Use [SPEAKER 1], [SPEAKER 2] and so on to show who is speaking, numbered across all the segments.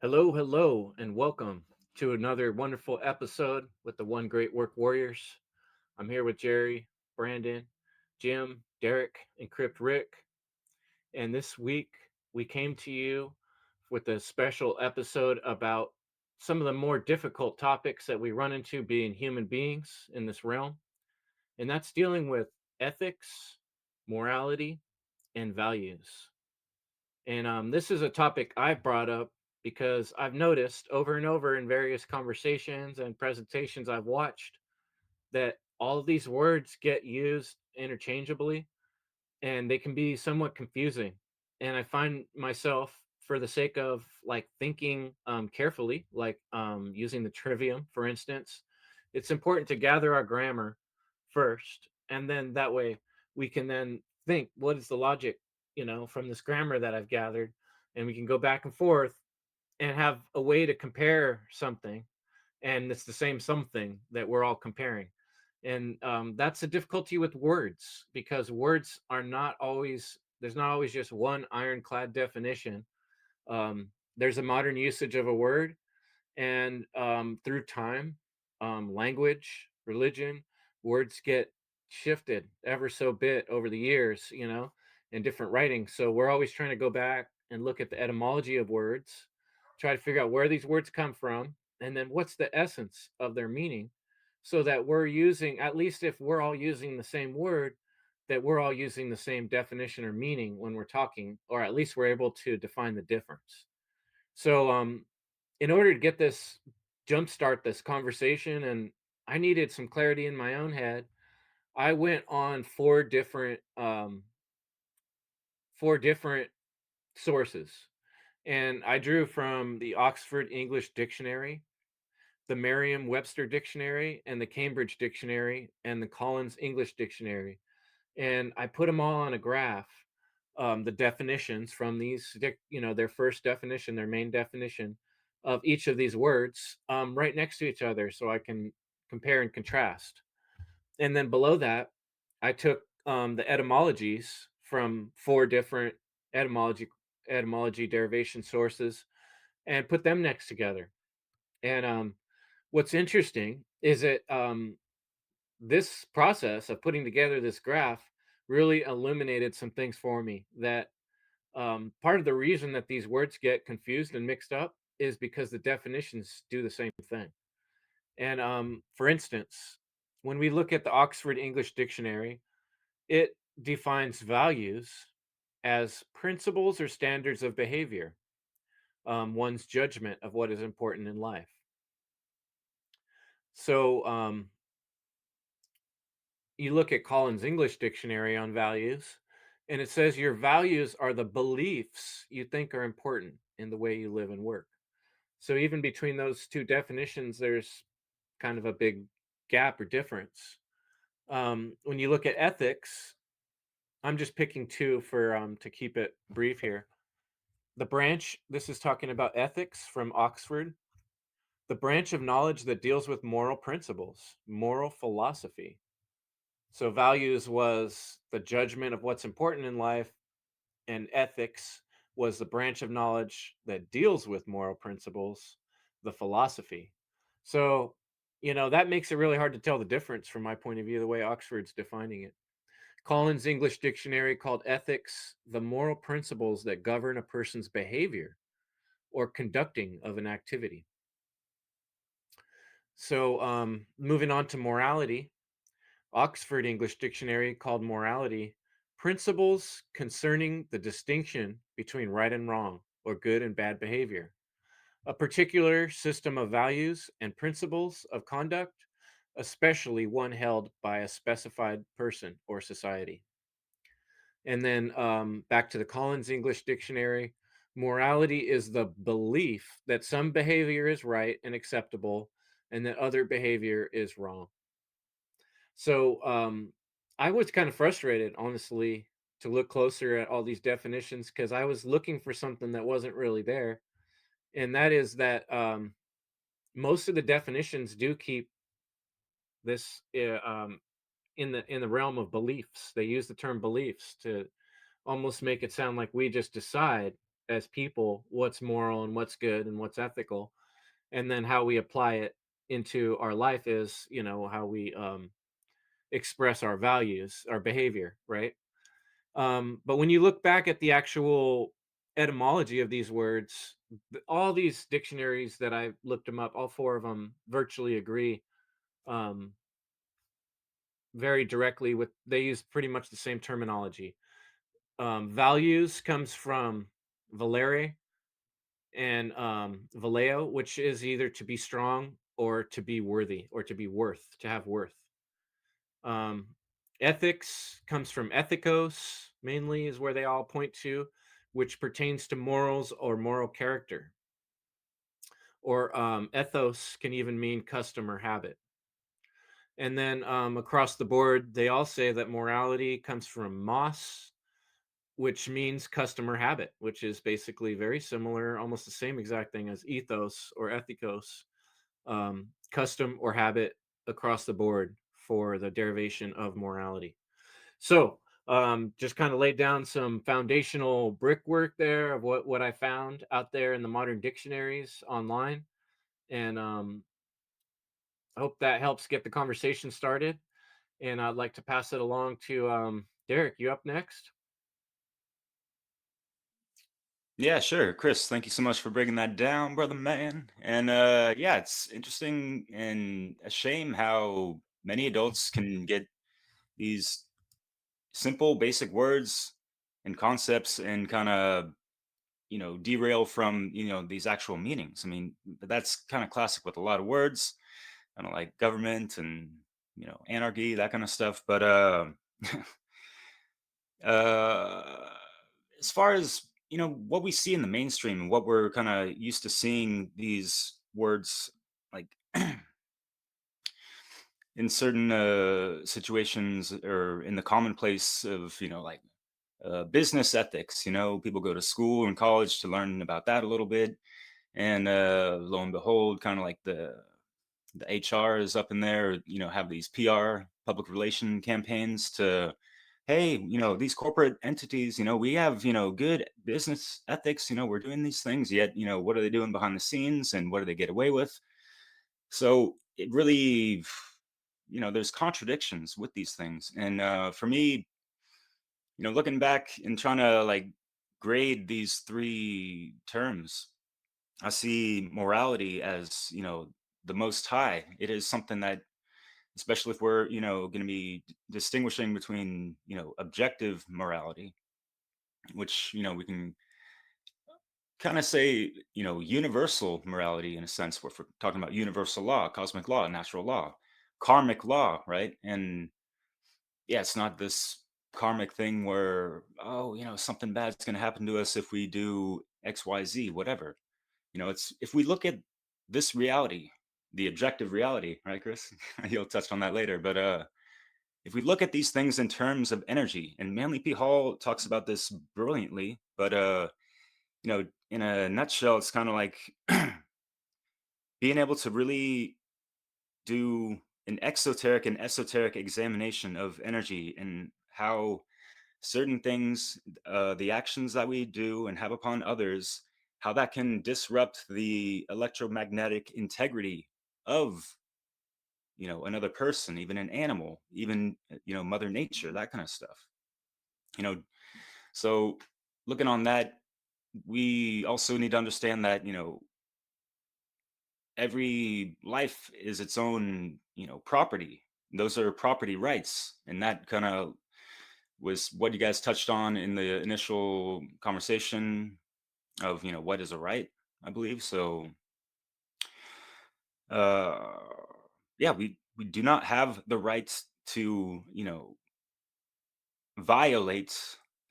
[SPEAKER 1] Hello, hello, and welcome to another wonderful episode with the One Great Work Warriors. I'm here with Jerry, Brandon, Jim, Derek, and Crypt Rick. And this week we came to you with a special episode about some of the more difficult topics that we run into being human beings in this realm. And that's dealing with ethics, morality, and values. And this is a topic I brought up because I've noticed over and over in various conversations and presentations I've watched that all of these words get used interchangeably and they can be somewhat confusing. And I find myself, for the sake of like thinking carefully, like using the trivium, for instance, it's important to gather our grammar first. And then that way we can then think, what is the logic, from this grammar that I've gathered? And we can go back and forth and have a way to compare something, and it's the same something that we're all comparing. And that's the difficulty with words, because words are not always there's not always just one ironclad definition. There's a modern usage of a word, and through time, language, religion, words get shifted ever so bit over the years, in different writings. So we're always trying to go back and look at the etymology of words, try to figure out where these words come from, and then what's the essence of their meaning, so that we're using, at least if we're all using the same word, that we're all using the same definition or meaning when we're talking, or at least we're able to define the difference. So, in order to get this jumpstart this conversation, and I needed some clarity in my own head, I went on four different sources, and I drew from the Oxford English Dictionary, the Merriam-Webster Dictionary, and the Cambridge Dictionary, and the Collins English Dictionary, and I put them all on a graph. The definitions from their first definition, their main definition of each of these words, right next to each other, so I can compare and contrast. And then below that, I took the etymologies from four different etymology etymology derivation sources and put them next together. And what's interesting is that this process of putting together this graph really illuminated some things for me, that part of the reason that these words get confused and mixed up is because the definitions do the same thing. And for instance, when we look at the Oxford English Dictionary, it defines values as principles or standards of behavior, one's judgment of what is important in life. So you look at Collins English Dictionary on values, and it says your values are the beliefs you think are important in the way you live and work. So even between those two definitions, there's kind of a big gap or difference. When you look at ethics, I'm just picking two for to keep it brief here. The branch, this is talking about ethics from Oxford, the branch of knowledge that deals with moral principles, moral philosophy. So values was the judgment of what's important in life, and ethics was the branch of knowledge that deals with moral principles, the philosophy. So, that makes it really hard to tell the difference from my point of view, the way Oxford's defining it. Collins English Dictionary called ethics the moral principles that govern a person's behavior or conducting of an activity. So, moving on to morality, Oxford English Dictionary called morality principles concerning the distinction between right and wrong, or good and bad behavior, a particular system of values and principles of conduct, especially one held by a specified person or society. And then back to the Collins English Dictionary, morality is the belief that some behavior is right and acceptable, and that other behavior is wrong. So I was kind of frustrated, honestly, to look closer at all these definitions, because I was looking for something that wasn't really there. And that is that most of the definitions do keep this in the realm of beliefs. They use the term beliefs to almost make it sound like we just decide as people what's moral and what's good and what's ethical, and then how we apply it into our life is, how we express our values, our behavior, right? But when you look back at the actual etymology of these words, all these dictionaries that I looked them up, all four of them virtually agree um, very directly with. They use pretty much the same terminology. Values comes from valere and valeo, which is either to be strong or to be worthy or to be worth, to have worth. Um, Ethics comes from ethikos, mainly, is where they all point to, which pertains to morals or moral character. Or ethos can even mean custom or habit. And then across the board, they all say that morality comes from mos, which means custom or habit, which is basically very similar, almost the same exact thing as ethos or ethikos, custom or habit across the board for the derivation of morality. So, just kind of laid down some foundational brickwork there of what I found out there in the modern dictionaries online, and I hope that helps get the conversation started. And I'd like to pass it along to Derek. You up next?
[SPEAKER 2] Yeah, sure. Chris, thank you so much for breaking that down, brother man. And yeah, it's interesting and a shame how many adults can get these simple, basic words and concepts and kind of, derail from, these actual meanings. I mean, but that's kind of classic with a lot of words, kind of like government and, anarchy, that kind of stuff. But Uh, as far as what we see in the mainstream and what we're kind of used to seeing these words like in certain situations or in the commonplace of like business ethics. People go to school and college to learn about that a little bit, and lo and behold, kind of like the HR is up in there, have these PR public relation campaigns to, hey, these corporate entities, we have, good business ethics, we're doing these things, yet, what are they doing behind the scenes and what do they get away with? So it really, there's contradictions with these things. And for me, looking back and trying to like grade these three terms, I see morality as, the most high. It is something that, especially if we're going to be distinguishing between objective morality, which we can kind of say universal morality in a sense, where if we're talking about universal law, cosmic law, natural law, karmic law, right? And yeah, it's not this karmic thing where, oh, something bad's going to happen to us if we do XYZ, whatever. It's if we look at this reality, the objective reality, right, Chris? You'll touch on that later, but if we look at these things in terms of energy, and Manly P. Hall talks about this brilliantly, but in a nutshell, it's kind of like being able to really do an exoteric and esoteric examination of energy and how certain things, the actions that we do and have upon others, how that can disrupt the electromagnetic integrity of another person, even an animal, even Mother Nature, that kind of stuff. you know so looking on that, we also need to understand that every life is its own property. Those are property rights, and that kind of was what you guys touched on in the initial conversation of what is a right, I believe. So uh yeah, we do not have the rights to violate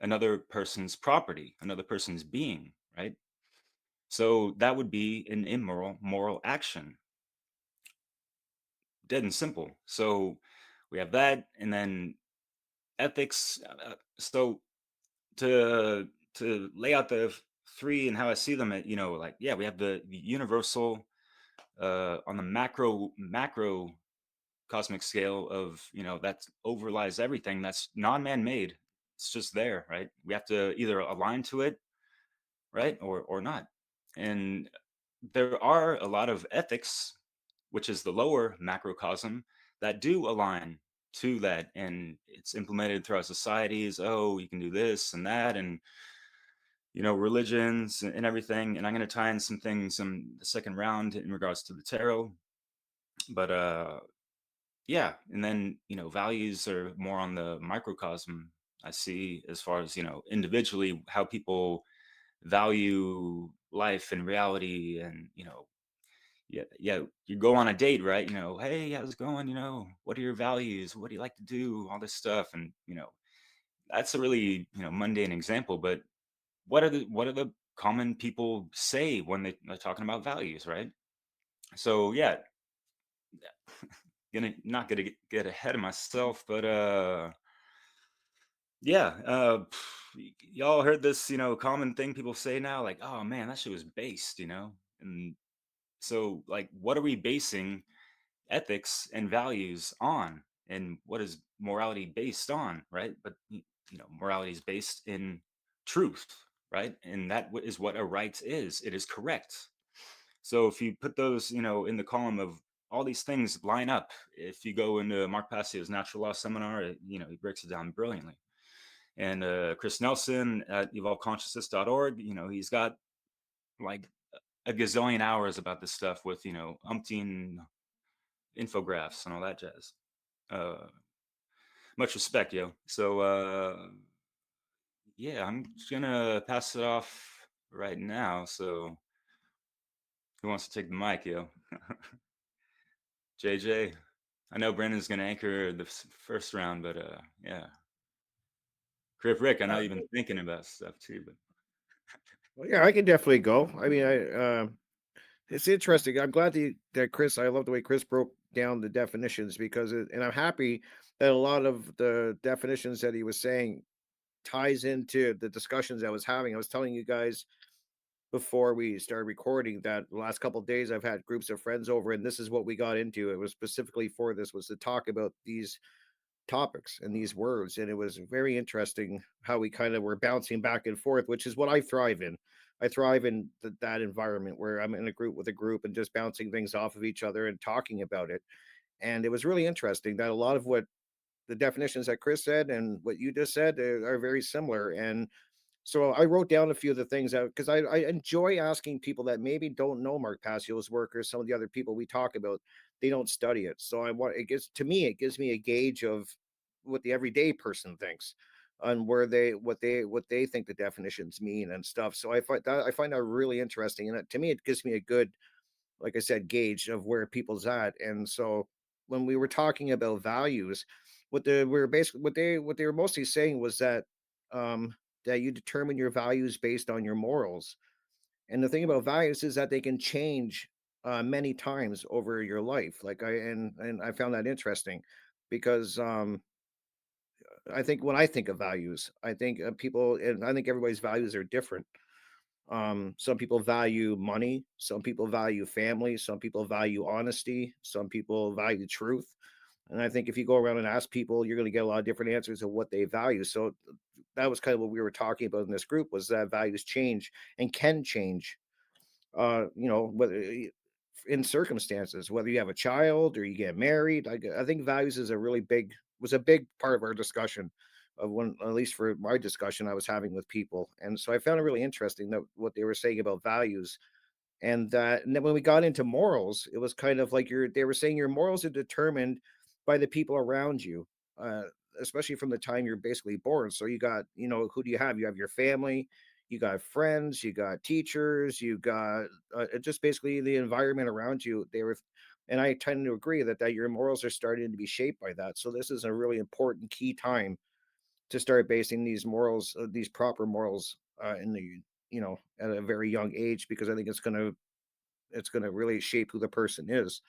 [SPEAKER 2] another person's property, another person's being, right? So that would be an immoral moral action, dead and simple. So we have that, and then ethics. So to lay out the three and how I see them, like, yeah, we have the universal on the macro cosmic scale of that overlies everything that's non-man made. It's just there, right? We have to either align to it right? Or not. And there are a lot of ethics, which is the lower macrocosm, that do align to that, and it's implemented throughout societies. Oh, you can do this and that, and religions and everything. And I'm going to tie in some things in the second round in regards to the tarot. But yeah, and then values are more on the microcosm. I see, as far as individually, how people value life and reality. And yeah, yeah, you go on a date, right? Hey, how's it going? What are your values? What do you like to do? All this stuff. And that's a really mundane example. But what are the common people say when they're talking about values, right? So yeah, not gonna get ahead of myself, but yeah, y'all heard this common thing people say now, like, oh man, that shit was based, and so, like, what are we basing ethics and values on, and what is morality based on, right? But morality is based in truth, right? And that is what a right is. It is correct. So if you put those in the column of all these things line up, if you go into Mark Passio's natural law seminar, he breaks it down brilliantly. And Chris Nelson at evolveconsciousness.org, he's got like a gazillion hours about this stuff with umpteen infographics and all that jazz. uh Much respect, yo. So yeah, I'm just gonna pass it off right now. So who wants to take the mic, yo? JJ. I know Brandon's gonna anchor the first round, but yeah. Crypt Rick, I know
[SPEAKER 3] Uh,
[SPEAKER 2] you've been thinking about stuff too, but
[SPEAKER 3] well, yeah, I can definitely go. I mean, it's interesting. I'm glad that Chris. I love the way Chris broke down the definitions and I'm happy that a lot of the definitions that he was saying ties into the discussions I was having. I was telling you guys before we started recording that the last couple of days I've had groups of friends over, and this is what we got into. It was specifically for this was to talk about these topics and these words, and it was very interesting how we kind of were bouncing back and forth, which is what I thrive in. I thrive in that environment where I'm in a group with a group and just bouncing things off of each other and talking about it. And it was really interesting that a lot of what the definitions that Chris said and what you just said are very similar. And so I wrote down a few of the things that because I enjoy asking people that maybe don't know Mark Passio's work or some of the other people we talk about. They don't study it, so I want it gives to me it gives me a gauge of what the everyday person thinks on where they think the definitions mean and stuff. So I find that really interesting, and to me it gives me a good, like I said, gauge of where people's at. And so when we were talking about values, we were basically what they were mostly saying was that you determine your values based on your morals. And the thing about values is that they can change many times over your life. And I found that interesting because I think when I think of values, I think people, and I think everybody's values are different. Some people value money, some people value family, some people value honesty, some people value truth. And I think if you go around and ask people, you're going to get a lot of different answers of what they value. So that was kind of what we were talking about in this group was that values change and can change. Whether in circumstances, whether you have a child or you get married, I think values is a really big was a big part of our discussion of when, at least for my discussion I was having with people. And so I found it really interesting that what they were saying about values. And then when we got into morals, it was kind of like they were saying your morals are determined by the people around you, uh, especially from the time you're basically born. So you got, who do you have? You have your family, you got friends, you got teachers, you got just basically the environment around you. And I tend to agree that your morals are starting to be shaped by that. So this is a really important key time to start basing these morals, these proper morals, in the at a very young age, because I think it's gonna really shape who the person is.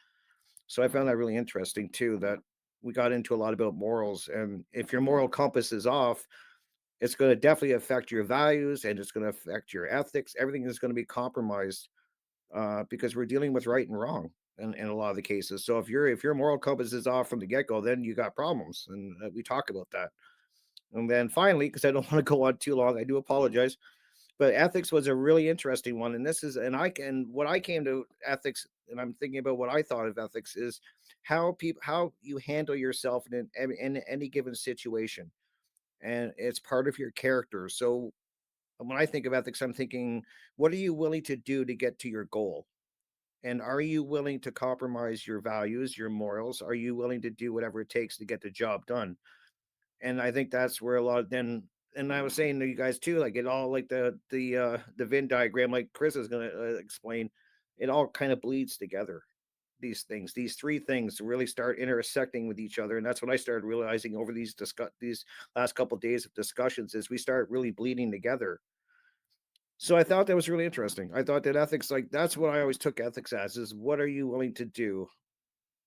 [SPEAKER 3] So I found that really interesting too. That we got into a lot about morals, and if your moral compass is off, it's going to definitely affect your values, and it's going to affect your ethics. Everything is going to be compromised because we're dealing with right and wrong in a lot of the cases. So if your moral compass is off from the get go, then you got problems, and we talk about that. And then finally, because I don't want to go on too long, I do apologize. But ethics was a really interesting one, and this is and I can what I came to ethics, and I'm thinking about what I thought of ethics is how you handle yourself in any given situation, and it's part of your character. So when I think of ethics, I'm thinking, what are you willing to do to get to your goal? And are you willing to compromise your values, your morals? Are you willing to do whatever it takes to get the job done? And I think that's where a lot of then and I was saying to you guys too, like it all like the Venn diagram, like Chris is gonna explain, it all kind of bleeds together. These things, these three things really start intersecting with each other, and that's what I started realizing over these last couple of days of discussions is we start really bleeding together. So I thought that was really interesting. I thought that ethics, like that's what I always took ethics as, is what are you willing to do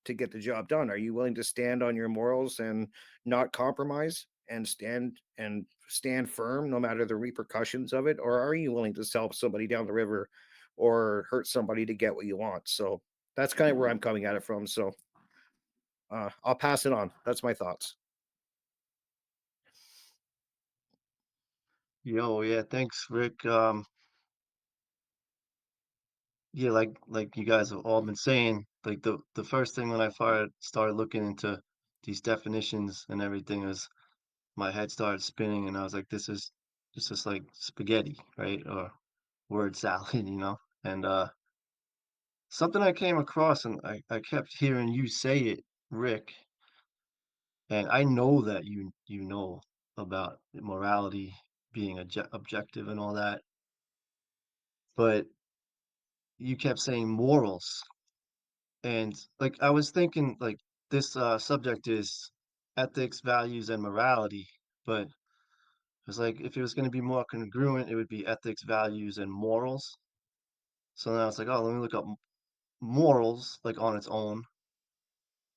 [SPEAKER 3] to get the job done? Are you willing to stand on your morals and not compromise and stand firm no matter the repercussions of it? Or are you willing to sell somebody down the river or hurt somebody to get what you want? So that's kind of where I'm coming at it from. So I'll pass it on. That's my thoughts.
[SPEAKER 4] Yo, yeah, thanks, Rick. Yeah, like you guys have all been saying, like the first thing when I started looking into these definitions and everything is my head started spinning, and I was like, this is like spaghetti, right? Or word salad, you know? And something I came across, and I kept hearing you say it, Rick, and I know that you know about morality being objective and all that, but you kept saying morals. And like I was thinking like this subject is ethics, values, and morality, but it was like if it was going to be more congruent, it would be ethics, values, and morals. So then I was like, oh, let me look up morals like on its own.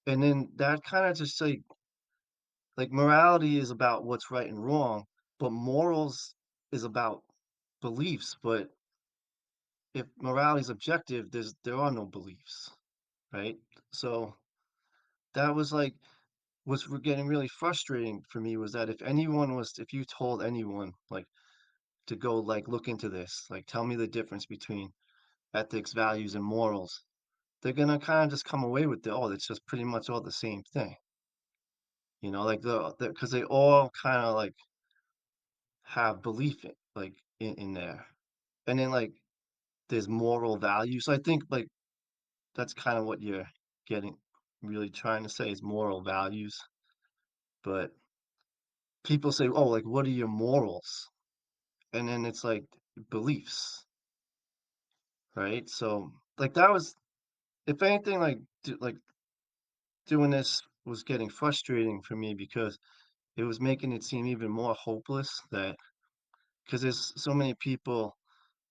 [SPEAKER 4] And then that kind of just like morality is about what's right and wrong, but morals is about beliefs. But if morality is objective, there are no beliefs, right? So that was like getting really frustrating for me was that if you told anyone like to go like look into this, like tell me the difference between ethics, values, and morals, they're gonna kind of just come away with oh, it's just pretty much all the same thing. You know, like because they all kind of like have belief in there. And then like there's moral values. So I think like that's kind of what you're getting really trying to say is moral values. But people say, oh, like what are your morals? And then it's like beliefs, right? So like that was if anything like doing this was getting frustrating for me because it was making it seem even more hopeless that because there's so many people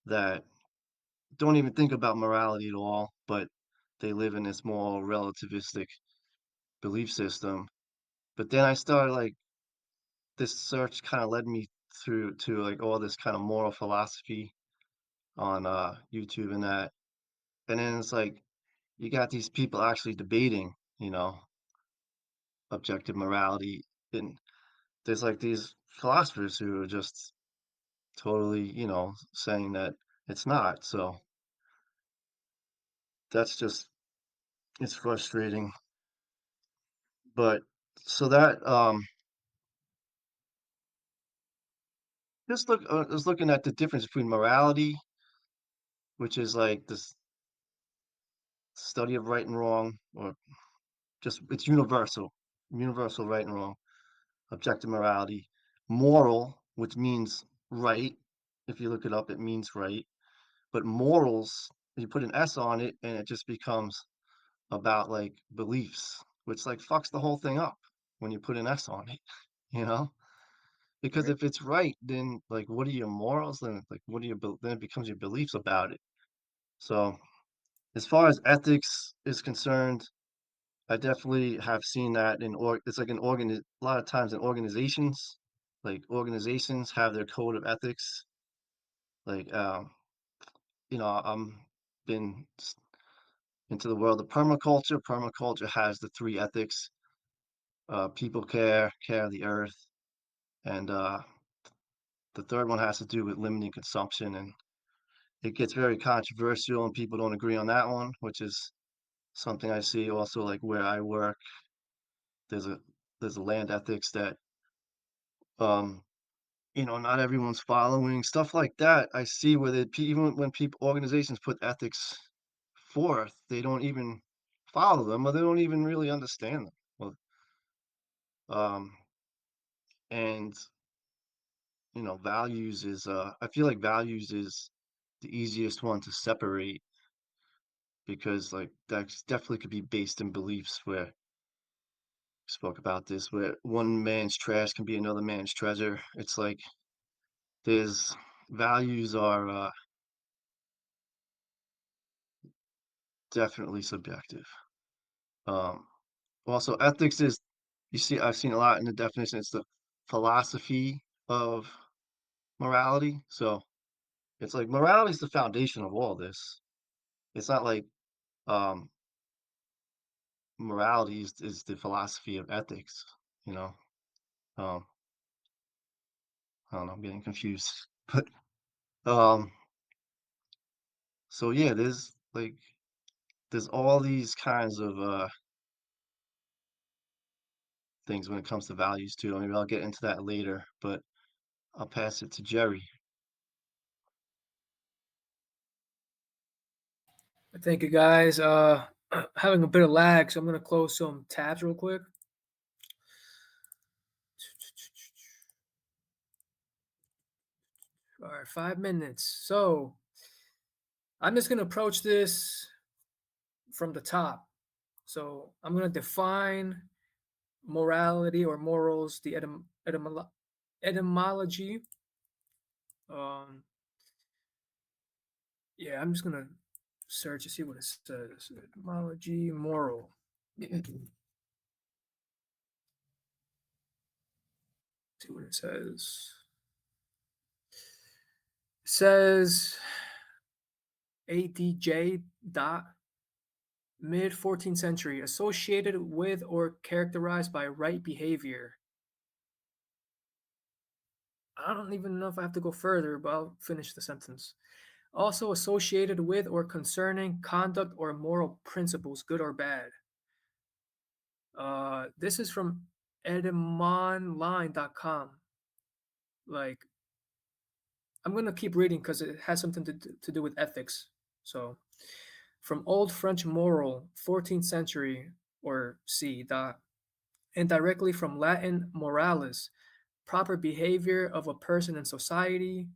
[SPEAKER 4] that don't even think about morality at all, but they live in this more relativistic belief system. But then I started like this search kind of led me through to like all this kind of moral philosophy on YouTube and that. And then it's like you got these people actually debating, you know, objective morality. And there's like these philosophers who are just totally, you know, saying that it's not. So that's just, it's frustrating. But so that, I was looking at the difference between morality, which is like this study of right and wrong, or just it's universal right and wrong, objective morality, moral, which means right. If you look it up, it means right. But morals, you put an S on it and it just becomes about like beliefs, which like fucks the whole thing up when you put an S on it, you know? Because
[SPEAKER 3] Right.
[SPEAKER 4] if it's right, then like what are your morals? Then like then it becomes your beliefs about it. So as far as ethics is concerned, I definitely have seen that it's like a lot of times in organizations, like organizations have their code of ethics. Like you know, been into the world of permaculture. Permaculture has the three ethics: people care, care of the earth, and the third one has to do with limiting consumption, and it gets very controversial, and people don't agree on that one, which is something I see also like where I work. There's a there's a land ethics that um not everyone's following, stuff like that. I see where even when people organizations put ethics forth, they don't even follow them, or they don't even really understand them. Well, um, and values is I feel like values is the easiest one to separate, because like that definitely could be based in beliefs, where we spoke about this, where one man's trash can be another man's treasure. It's like there's values are definitely subjective. Um, Also, ethics is, I've seen a lot in the definition. It's the philosophy of morality. So it's like morality is the foundation of all this. It's not like um, morality is the philosophy of ethics. You know, um, I don't know. I'm getting confused, but um, so yeah, there's all these kinds of things when it comes to values too. Maybe I'll get into that later, but I'll pass it to Jerry.
[SPEAKER 5] Thank you, guys. Having a bit of lag, so I'm gonna close some tabs real quick. All right, 5 minutes. So I'm just gonna approach this from the top. So I'm gonna define morality or morals, the etymology. Yeah, I'm just gonna search to see what it says. Etymology, moral. See what it says. It says ADJ dot mid 14th century, associated with or characterized by right behavior. I don't even know if I have to go further, but I'll finish the sentence. Also associated with or concerning conduct or moral principles, good or bad. This is from etymonline.com. Like, I'm gonna keep reading because it has something to do with ethics. So, from Old French moral, 14th century or c. And directly from Latin moralis, proper behavior of a person in society,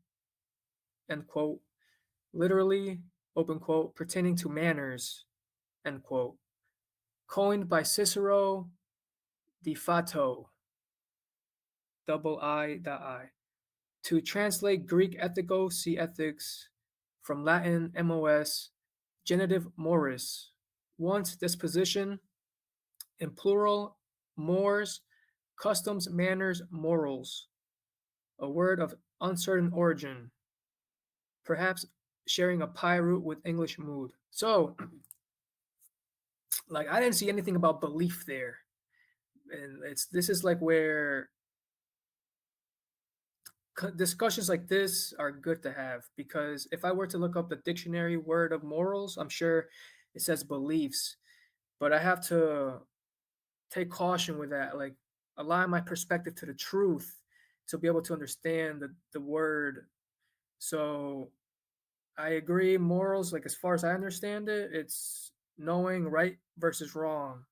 [SPEAKER 5] end quote, literally, open quote, pertaining to manners, end quote, coined by Cicero de Fato, double I. To translate Greek ethiko, see ethics, from Latin mos, genitive moris, one's disposition, in plural, mores, customs, manners, morals, a word of uncertain origin, perhaps sharing a pi root with English mood. So, like, I didn't see anything about belief there. And this is like where discussions like this are good to have, because if I were to look up the dictionary word of morals, I'm sure it says beliefs, but I have to take caution with that, like align my perspective to the truth to be able to understand the word. So I agree, morals, like as far as I understand it, it's knowing right versus wrong.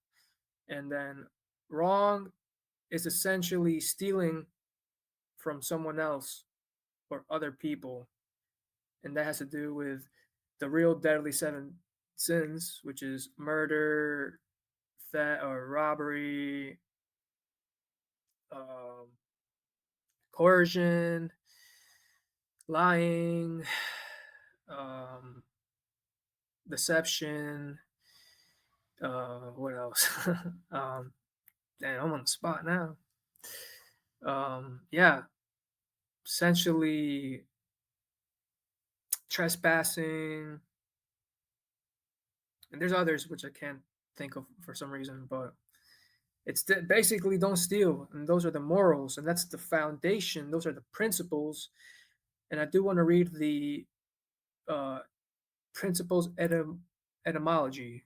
[SPEAKER 5] And then wrong is essentially stealing from someone else or other people. And that has to do with the real deadly seven sins, which is murder, theft or robbery, um, coercion, lying, um, deception. What else? Damn, I'm on the spot now. Yeah, essentially trespassing, and there's others which I can't think of for some reason, but It's basically don't steal, and those are the morals, and that's the foundation. Those are the principles. And I do want to read the uh, principles etymology.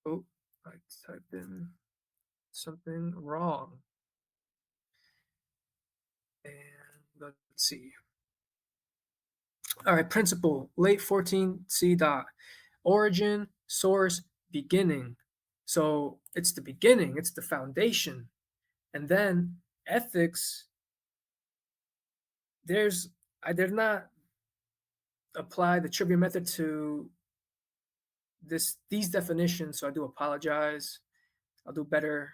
[SPEAKER 5] Oh, I typed in something wrong. And let's see. All right, principle, late 14 C dot. Origin, source, beginning. So it's the beginning, it's the foundation. And then ethics, I did not apply the trivia method to these definitions, so I do apologize. I'll do better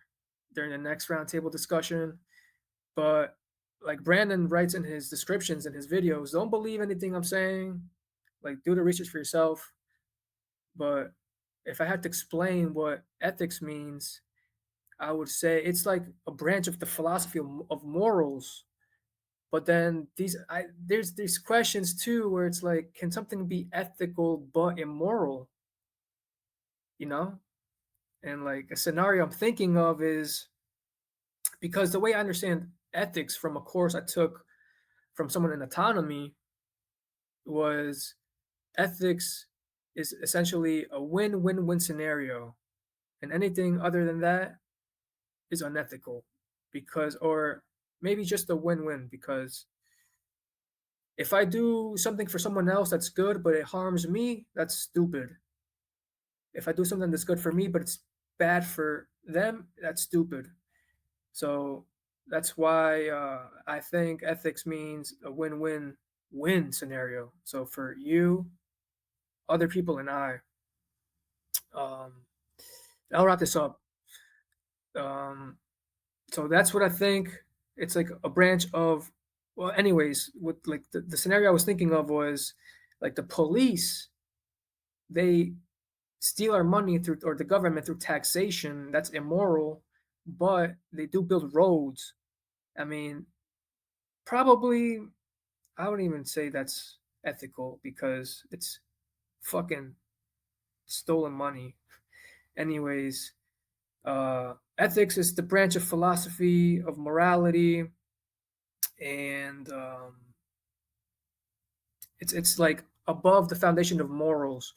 [SPEAKER 5] during the next roundtable discussion. But like Brandon writes in his descriptions in his videos, don't believe anything I'm saying. Like do the research for yourself. But if I had to explain what ethics means, I would say it's like a branch of the philosophy of morals. But then there's these questions too where it's like, can something be ethical but immoral? You know? And like a scenario I'm thinking of is because the way I understand ethics from a course I took from someone in autonomy was ethics is essentially a win-win-win scenario, and anything other than that is unethical, because or maybe just a win-win, because if I do something for someone else that's good but it harms me, that's stupid. If I do something that's good for me but it's bad for them, that's stupid. So that's why I think ethics means a win-win-win scenario. So for you, other people, and I, um, I'll wrap this up. Um, so that's what I think. It's like a branch of, well, anyways, what like the scenario I was thinking of was like the police, they steal our money through, or the government through taxation. That's immoral, but they do build roads. I mean, probably I wouldn't even say that's ethical because it's fucking stolen money. Anyways, ethics is the branch of philosophy of morality, and it's like above the foundation of morals.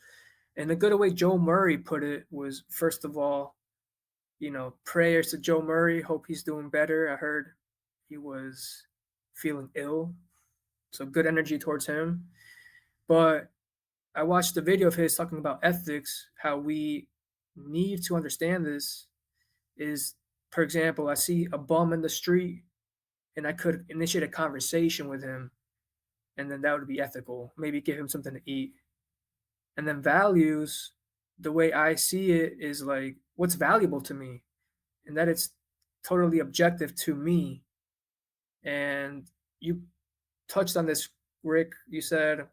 [SPEAKER 5] And the good way Joe Murray put it was, first of all, prayers to Joe Murray. Hope he's doing better. I heard he was feeling ill, so good energy towards him. But I watched a video of his talking about ethics, how we need to understand this is, for example, I see a bum in the street and I could initiate a conversation with him, and then that would be ethical. Maybe give him something to eat. And then values, the way I see it is like what's valuable to me, and that it's totally objective to me. And you touched on this, Rick. You said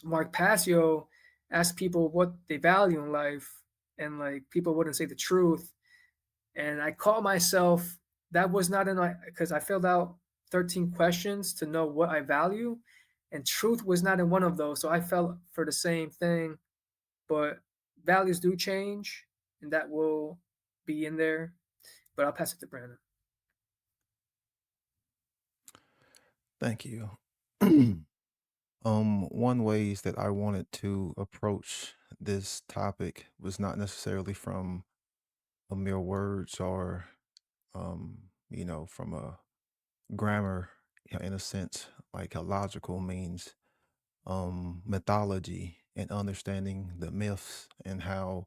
[SPEAKER 5] Mark Passio asked people what they value in life, and like people wouldn't say the truth. And I caught myself, that was not in my, because I filled out 13 questions to know what I value, and truth was not in one of those. So I fell for the same thing. But values do change, and that will be in there. But I'll pass it to Brandon.
[SPEAKER 6] Thank you. One ways that I wanted to approach this topic was not necessarily from a mere words or, from a grammar, in a sense, like a logical means, mythology and understanding the myths and how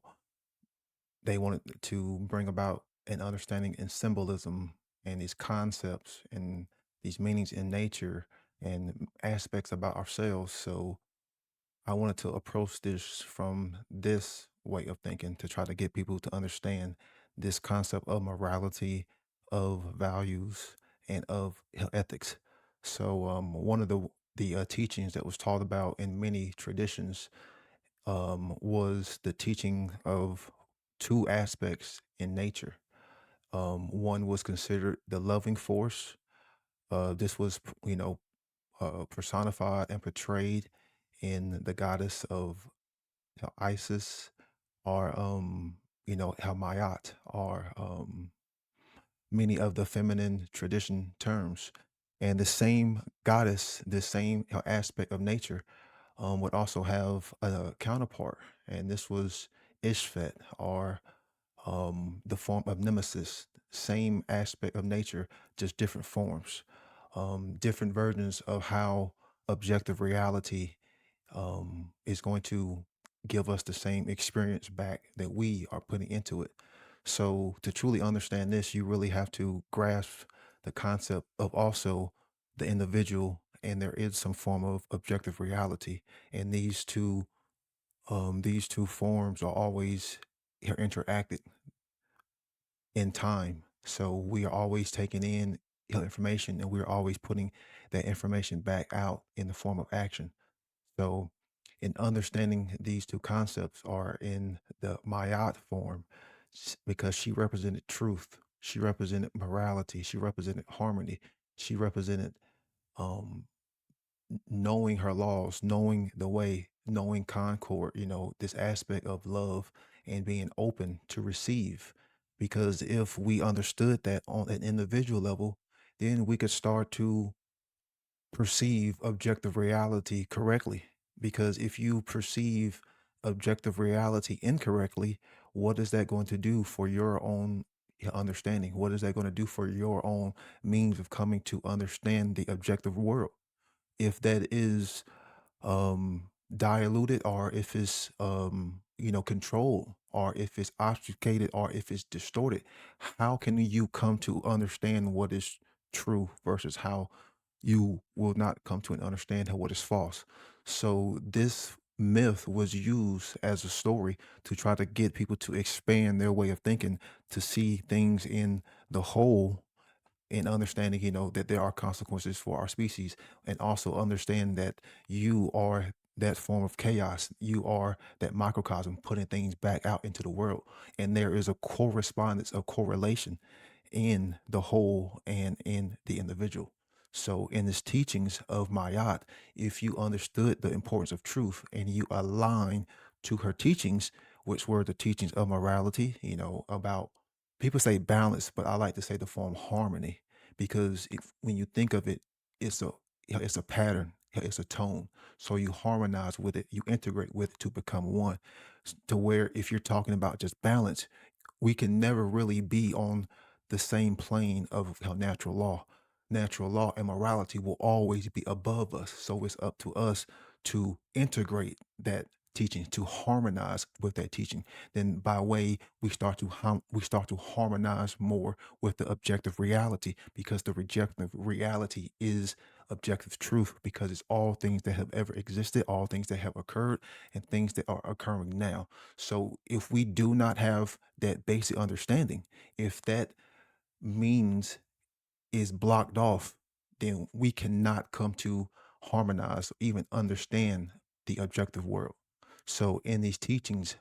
[SPEAKER 6] they wanted to bring about an understanding and symbolism and these concepts and these meanings in nature and aspects about ourselves. So I wanted to approach this from this way of thinking to try to get people to understand this concept of morality, of values, and of ethics. So one of the teachings that was taught about in many traditions was the teaching of two aspects in nature. One was considered the loving force. This was, personified and portrayed in the goddess of Isis, or Mayat, or many of the feminine tradition terms. And the same goddess, the same aspect of nature, would also have a counterpart, and this was Ishvet, or the form of nemesis. Same aspect of nature, just different forms, different versions of how objective reality is going to give us the same experience back that we are putting into it. So to truly understand this, you really have to grasp the concept of also the individual, and there is some form of objective reality, and these two forms are always interacted in time. So we are always taking in information, and we're always putting that information back out in the form of action. So, in understanding these two concepts are in the Mayat form, because she represented truth, she represented morality, she represented harmony, she represented um, knowing her laws, knowing the way, knowing concord, this aspect of love and being open to receive. Because if we understood that on an individual level, then we could start to perceive objective reality correctly. Because if you perceive objective reality incorrectly, what is that going to do for your own understanding? What is that going to do for your own means of coming to understand the objective world? If that is diluted, or if it's controlled, or if it's obfuscated, or if it's distorted, how can you come to understand what is true versus how you will not come to understand how what is false? So this myth was used as a story to try to get people to expand their way of thinking, to see things in the whole, and understanding, that there are consequences for our species, and also understand that you are that form of chaos. You are that microcosm putting things back out into the world. And there is a correspondence, a correlation in the whole and in the individual. So, in this teachings of Mayat, if you understood the importance of truth and you align to her teachings, which were the teachings of morality, about, people say balance, but I like to say the form harmony, because when you think of it, it's it's a pattern, it's a tone. So you harmonize with it, you integrate with it to become one. To where if you're talking about just balance, we can never really be on the same plane of natural law. Natural law and morality will always be above us. So it's up to us to integrate that teaching, to harmonize with that teaching. Then by way we start to harmonize more with the objective reality, because the objective reality is objective truth, because it's all things that have ever existed, all things that have occurred, and things that are occurring now. So if we do not have that basic understanding, if that means is blocked off, then we cannot come to harmonize or even understand the objective world. So in these teachings,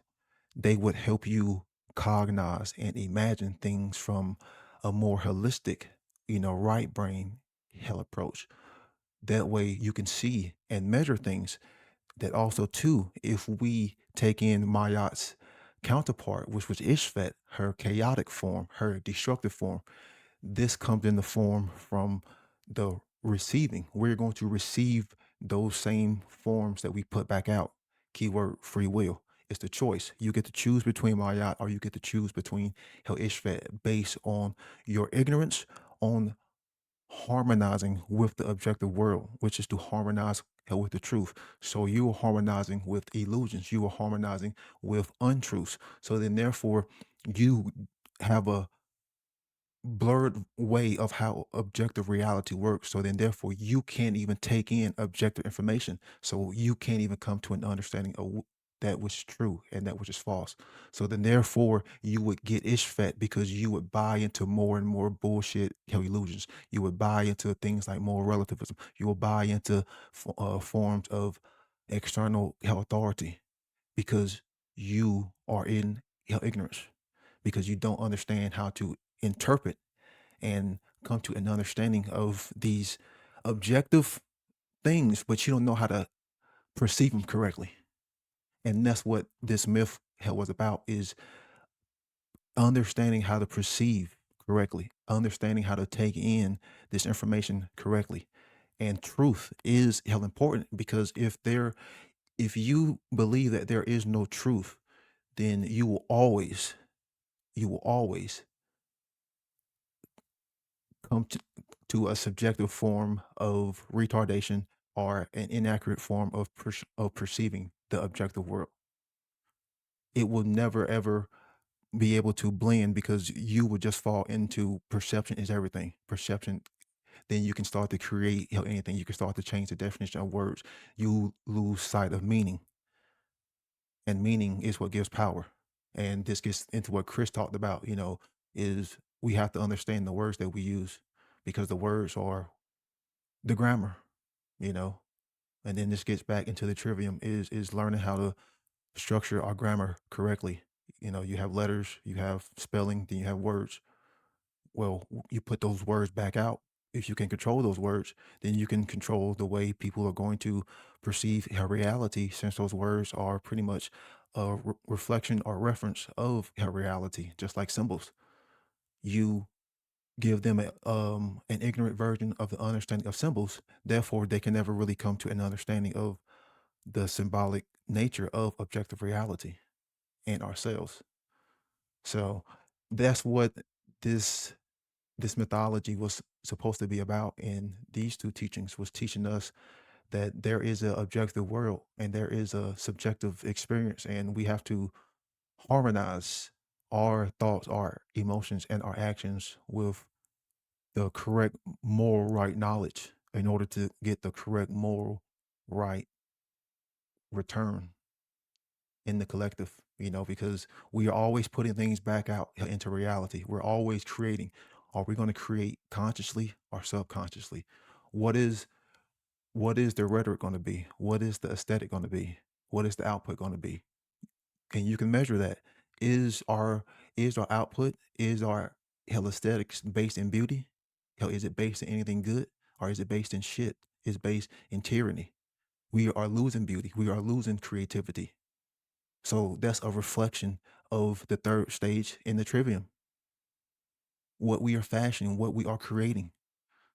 [SPEAKER 6] they would help you cognize and imagine things from a more holistic, right brain hell approach. That way you can see and measure things. That also too, if we take in Mayat's counterpart, which was Ishvet, her chaotic form, her destructive form, this comes in the form from the receiving. We're going to receive those same forms that we put back out. Keyword free will. It's the choice. You get to choose between Mayat, or you get to choose between Hel Ishvet, based on your ignorance, on harmonizing with the objective world, which is to harmonize with the truth. So you are harmonizing with illusions, you are harmonizing with untruths. So then, therefore, you have a blurred way of how objective reality works. So then, therefore, you can't even take in objective information. So you can't even come to an understanding of that which is true and that which is false. So then, therefore, you would get ishfet, because you would buy into more and more bullshit illusions. You would buy into things like moral relativism. You will buy into forms of external authority, because you are in ignorance, because you don't understand how to interpret and come to an understanding of these objective things, but you don't know how to perceive them correctly. And that's what this myth was about, is understanding how to perceive correctly, understanding how to take in this information correctly. And truth is hell important, because if you believe that there is no truth, then you will always come to a subjective form of retardation, or an inaccurate form of of perceiving the objective world. It will never ever be able to blend, because you would just fall into perception is everything. Perception, then you can start to create anything. You can start to change the definition of words. You lose sight of meaning, and meaning is what gives power. And this gets into what Chris talked about, is we have to understand the words that we use, because the words are the grammar, you know. And then this gets back into the trivium, is learning how to structure our grammar correctly. You have letters, you have spelling, then you have words. Well, you put those words back out. If you can control those words, then you can control the way people are going to perceive her reality, since those words are pretty much a reflection or reference of her reality, just like symbols. You give them an ignorant version of the understanding of symbols, therefore they can never really come to an understanding of the symbolic nature of objective reality and ourselves. So that's what this this mythology was supposed to be about. And these two teachings was teaching us that there is an objective world and there is a subjective experience, and we have to harmonize our thoughts, our emotions, and our actions with the correct moral right knowledge in order to get the correct moral right return in the collective, because we are always putting things back out into reality. We're always creating. Are we going to create consciously or subconsciously? What is what is the rhetoric going to be? What is the aesthetic going to be? What is the output going to be? And you can measure that. Is our output, is our hell aesthetics based in beauty? Hell, is it based in anything good? Or is it based in shit? Is based in tyranny? We are losing beauty. We are losing creativity. So that's a reflection of the third stage in the trivium. What we are fashioning, what we are creating.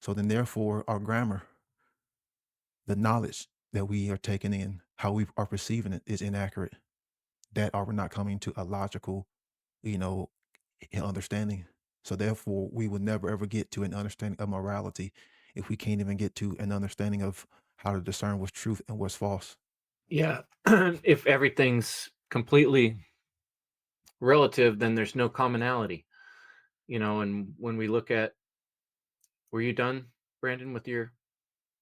[SPEAKER 6] So then therefore our grammar, the knowledge that we are taking in, how we are perceiving it, is inaccurate. That are we're not coming to a logical, you know, understanding. So therefore we will never ever get to an understanding of morality if we can't even get to an understanding of how to discern what's truth and what's false.
[SPEAKER 1] Yeah. If everything's completely relative, then there's no commonality, and when we look at, were you done, Brandon, with your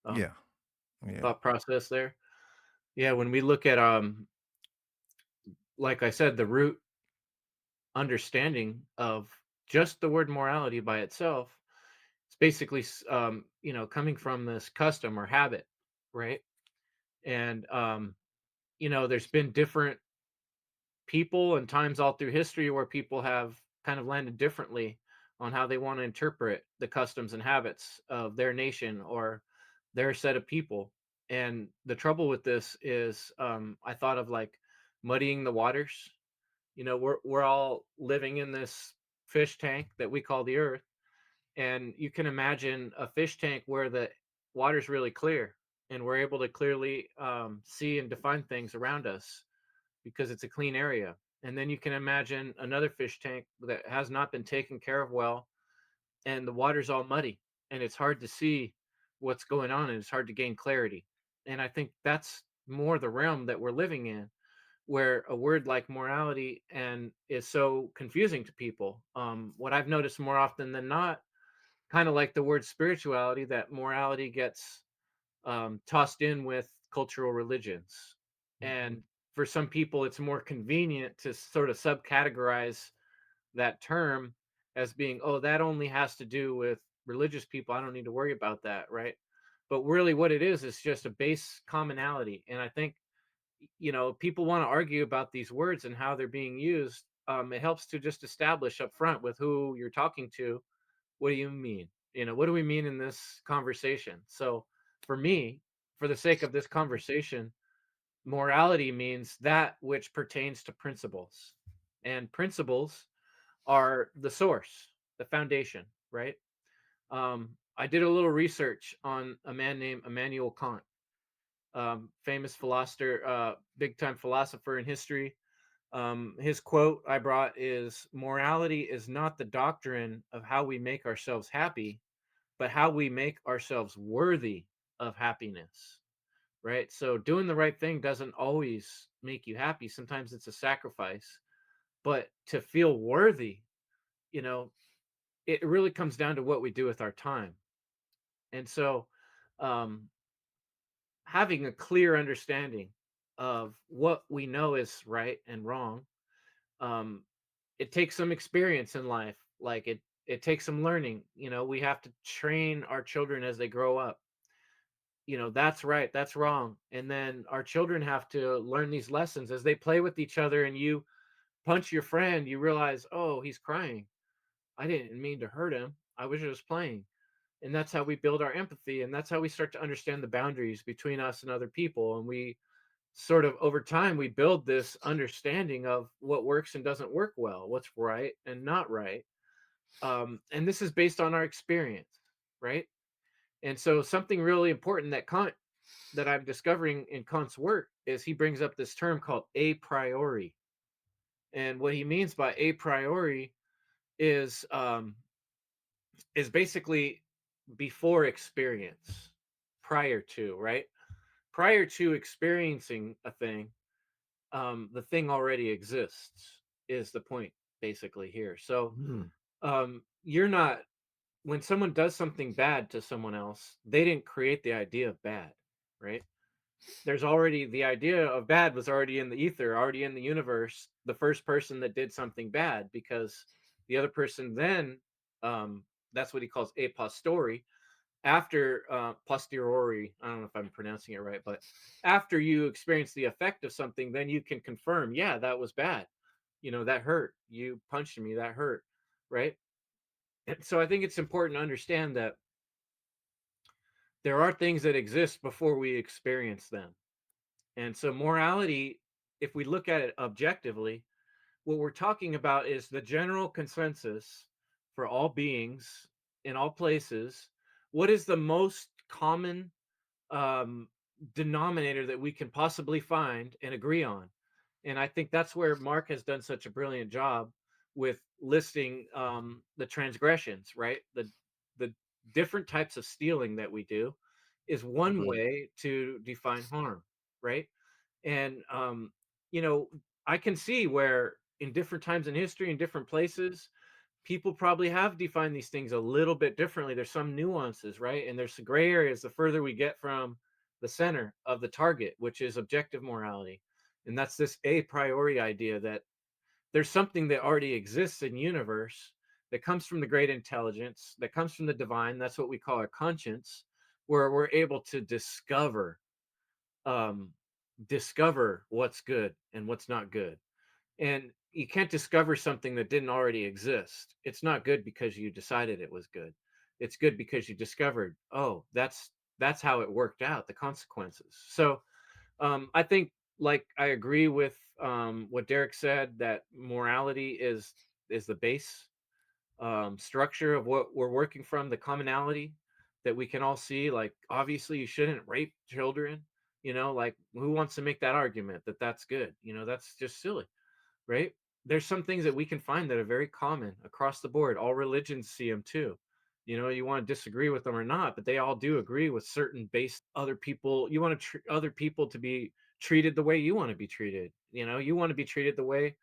[SPEAKER 1] um,
[SPEAKER 6] Yeah. Yeah.
[SPEAKER 1] thought process there? Yeah, when we look at, like I said, the root understanding of just the word morality by itself, it's basically coming from this custom or habit, right? And there's been different people and times all through history where people have kind of landed differently on how they want to interpret the customs and habits of their nation or their set of people. And the trouble with this is, I thought of like muddying the waters. We're all living in this fish tank that we call the earth, and you can imagine a fish tank where the water's really clear and we're able to clearly see and define things around us because it's a clean area. And then you can imagine another fish tank that has not been taken care of well, and the water's all muddy, and it's hard to see what's going on, and it's hard to gain clarity. And I think that's more the realm that we're living in, where a word like morality and is so confusing to people. What I've noticed more often than not, kind of like the word spirituality, that morality gets tossed in with cultural religions. And for some people, it's more convenient to sort of subcategorize that term as being, oh, that only has to do with religious people. I don't need to worry about that, right? But really, what it is just a base commonality. And I think, people want to argue about these words and how they're being used. It helps to just establish up front with who you're talking to. What do you mean? What do we mean in this conversation? So for me, for the sake of this conversation, morality means that which pertains to principles, and principles are the source, the foundation, right? I did a little research on a man named Immanuel Kant, famous philosopher, big time philosopher in history. His quote I brought is, "Morality is not the doctrine of how we make ourselves happy, but how we make ourselves worthy of happiness." Right? So doing the right thing doesn't always make you happy. Sometimes it's a sacrifice, but to feel worthy, you know, it really comes down to what we do with our time. And so, um, having a clear understanding of what we know is right and wrong, um, it takes some experience in life. Like it takes some learning. We have to train our children as they grow up. That's right, that's wrong. And then our children have to learn these lessons as they play with each other. And you punch your friend, you realize, oh, he's crying. I didn't mean to hurt him. I was just playing. And that's how we build our empathy. And that's how we start to understand the boundaries between us and other people. And we sort of, over time, we build this understanding of what works and doesn't work well, what's right and not right. And this is based on our experience, right? And so something really important that I'm discovering in Kant's work is he brings up this term called a priori. And what he means by a priori is basically before experience, prior to, right? Prior to experiencing a thing, the thing already exists, is the point basically here. So
[SPEAKER 3] Hmm.
[SPEAKER 1] you're not, when someone does something bad to someone else, they didn't create the idea of bad, right? There's already, the idea of bad was already in the ether, already in the universe, the first person that did something bad, because the other person then, that's what he calls a posteriori, after posteriori, I don't know if I'm pronouncing it right, but after you experience the effect of something, then you can confirm, yeah, that was bad, that hurt, you punched me, that hurt, right? And so I think it's important to understand that there are things that exist before we experience them. And so morality, if we look at it objectively, what we're talking about is the general consensus for all beings in all places. What is the most common um, denominator that we can possibly find and agree on? And I think that's where Mark has done such a brilliant job with listing the transgressions, right? The different types of stealing that we do is one
[SPEAKER 4] Mhm.
[SPEAKER 1] way to define harm, right? And you know, I can see where in different times in history, in different places, people probably have defined these things a little bit differently. There's some nuances, right? And there's gray areas the further we get from the center of the target, which is objective morality. And that's this a priori idea that there's something that already exists in universe that comes from the great intelligence, that comes from the divine. That's what we call our conscience, where we're able to um, discover what's good and what's not good. And you can't discover something that didn't already exist. It's not good because you decided it was good. It's good because you discovered, oh, that's how it worked out, the consequences. So I think, like, I agree with what Derek said, that morality is the base structure of what we're working from, the commonality that we can all see. Like, obviously, you shouldn't rape children. Like, who wants to make that argument that that's good? That's just silly, right? There's some things that we can find that are very common across the board. All religions see them too. You want to disagree with them or not, but they all do agree with certain base other people. You want to other people to be treated the way you want to be treated. You want to be treated the way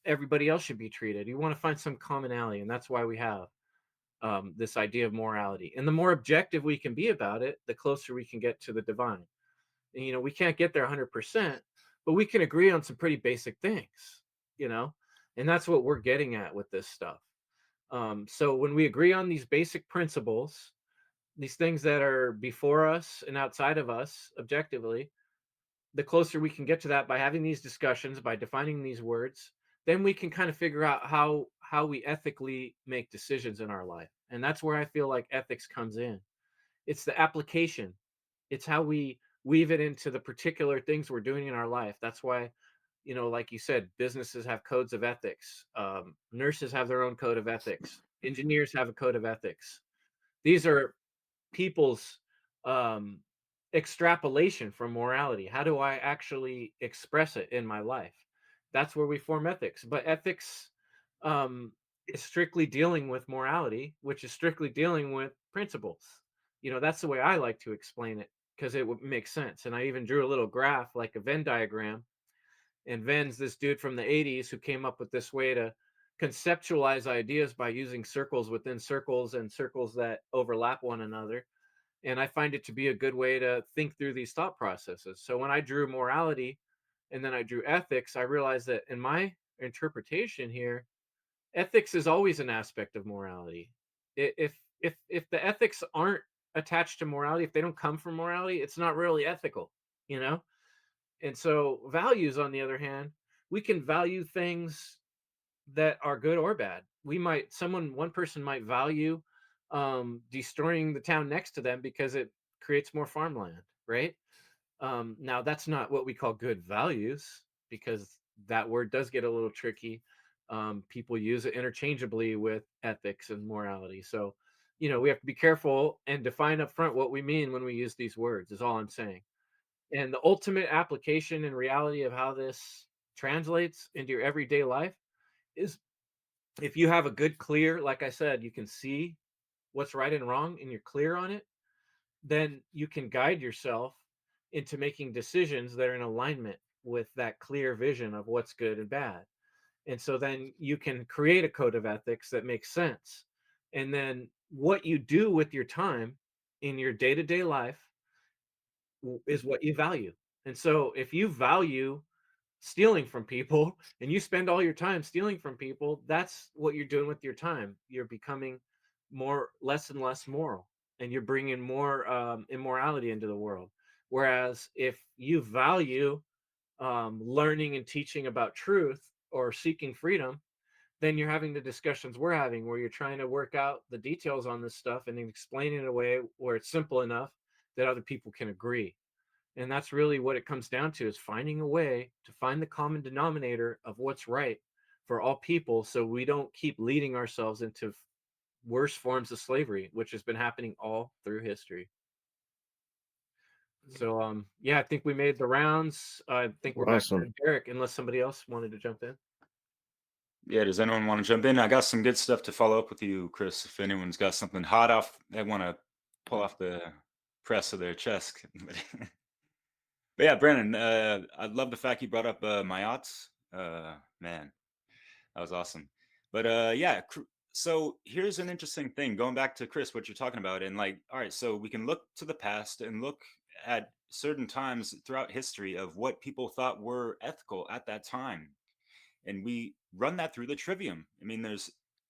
[SPEAKER 1] everybody else should be treated. You want to find some commonality, and that's why we have this idea of morality. And the more objective we can be about it, the closer we can get to the divine. And, we can't get there 100%, but we can agree on some pretty basic things, you know, and that's what we're getting at with this stuff. So when we agree on these basic principles, these things that are before us and outside of us objectively, the closer we can get to that by having these discussions, by defining these words, then we can kind of figure out how we ethically make decisions in our life. And that's where I feel like ethics comes in. It's the application. It's how we weave it into the particular things we're doing in our life. That's why, like you said, businesses have codes of ethics. Nurses have their own code of ethics. Engineers have a code of ethics. These are people's um, extrapolation from morality. How do I actually express it in my life? That's where we form ethics. But ethics um, is strictly dealing with morality, which is strictly dealing with principles. That's the way I like to explain it because it would make sense. And I even drew a little graph, like a Venn diagram. And Venn's this dude from the 80s who came up with this way to conceptualize ideas by using circles within circles and circles that overlap one another. And I find it to be a good way to think through these thought processes. So when I drew morality and then I drew ethics, I realized that in my interpretation here, ethics is always an aspect of morality. If the ethics aren't attached to morality, if they don't come from morality, it's not really ethical, you know? And so values, on the other hand, we can value things that are good or bad. One person might value destroying the town next to them because it creates more farmland, right? Now that's not what we call good values, because that word does get a little tricky. People use it interchangeably with ethics and morality. So, we have to be careful and define up front what we mean when we use these words, is all I'm saying. And the ultimate application and reality of how this translates into your everyday life is, if you have a good, clear, like I said, you can see what's right and wrong and you're clear on it, then you can guide yourself into making decisions that are in alignment with that clear vision of what's good and bad. And so then you can create a code of ethics that makes sense. And then what you do with your time in your day-to-day life is what you value. And so if you value stealing from people and you spend all your time stealing from people, that's what you're doing with your time. You're becoming less and less moral, and you're bringing more immorality into the world. Whereas if you value learning and teaching about truth or seeking freedom, then you're having the discussions we're having, where you're trying to work out the details on this stuff and then explain it in a way where it's simple enough that other people can agree. And that's really what it comes down to, is finding a way to find the common denominator of what's right for all people, so we don't keep leading ourselves into worse forms of slavery, which has been happening all through history. So yeah, I think we made the rounds. I think we're back
[SPEAKER 3] Awesome.
[SPEAKER 1] to Derek, unless somebody else wanted to jump in.
[SPEAKER 2] Yeah, does anyone want to jump in? I got some good stuff to follow up with you, Chris. If anyone's got something hot off, they want to pull off the press of their chest. But yeah, Brandon, I love the fact you brought up Mayottes. Man, that was awesome. But yeah, so here's an interesting thing. Going back to Chris, what you're talking about, and like, all right, so we can look to the past and look at certain times throughout history of what people thought were ethical at that time, and we run that through the trivium. I mean,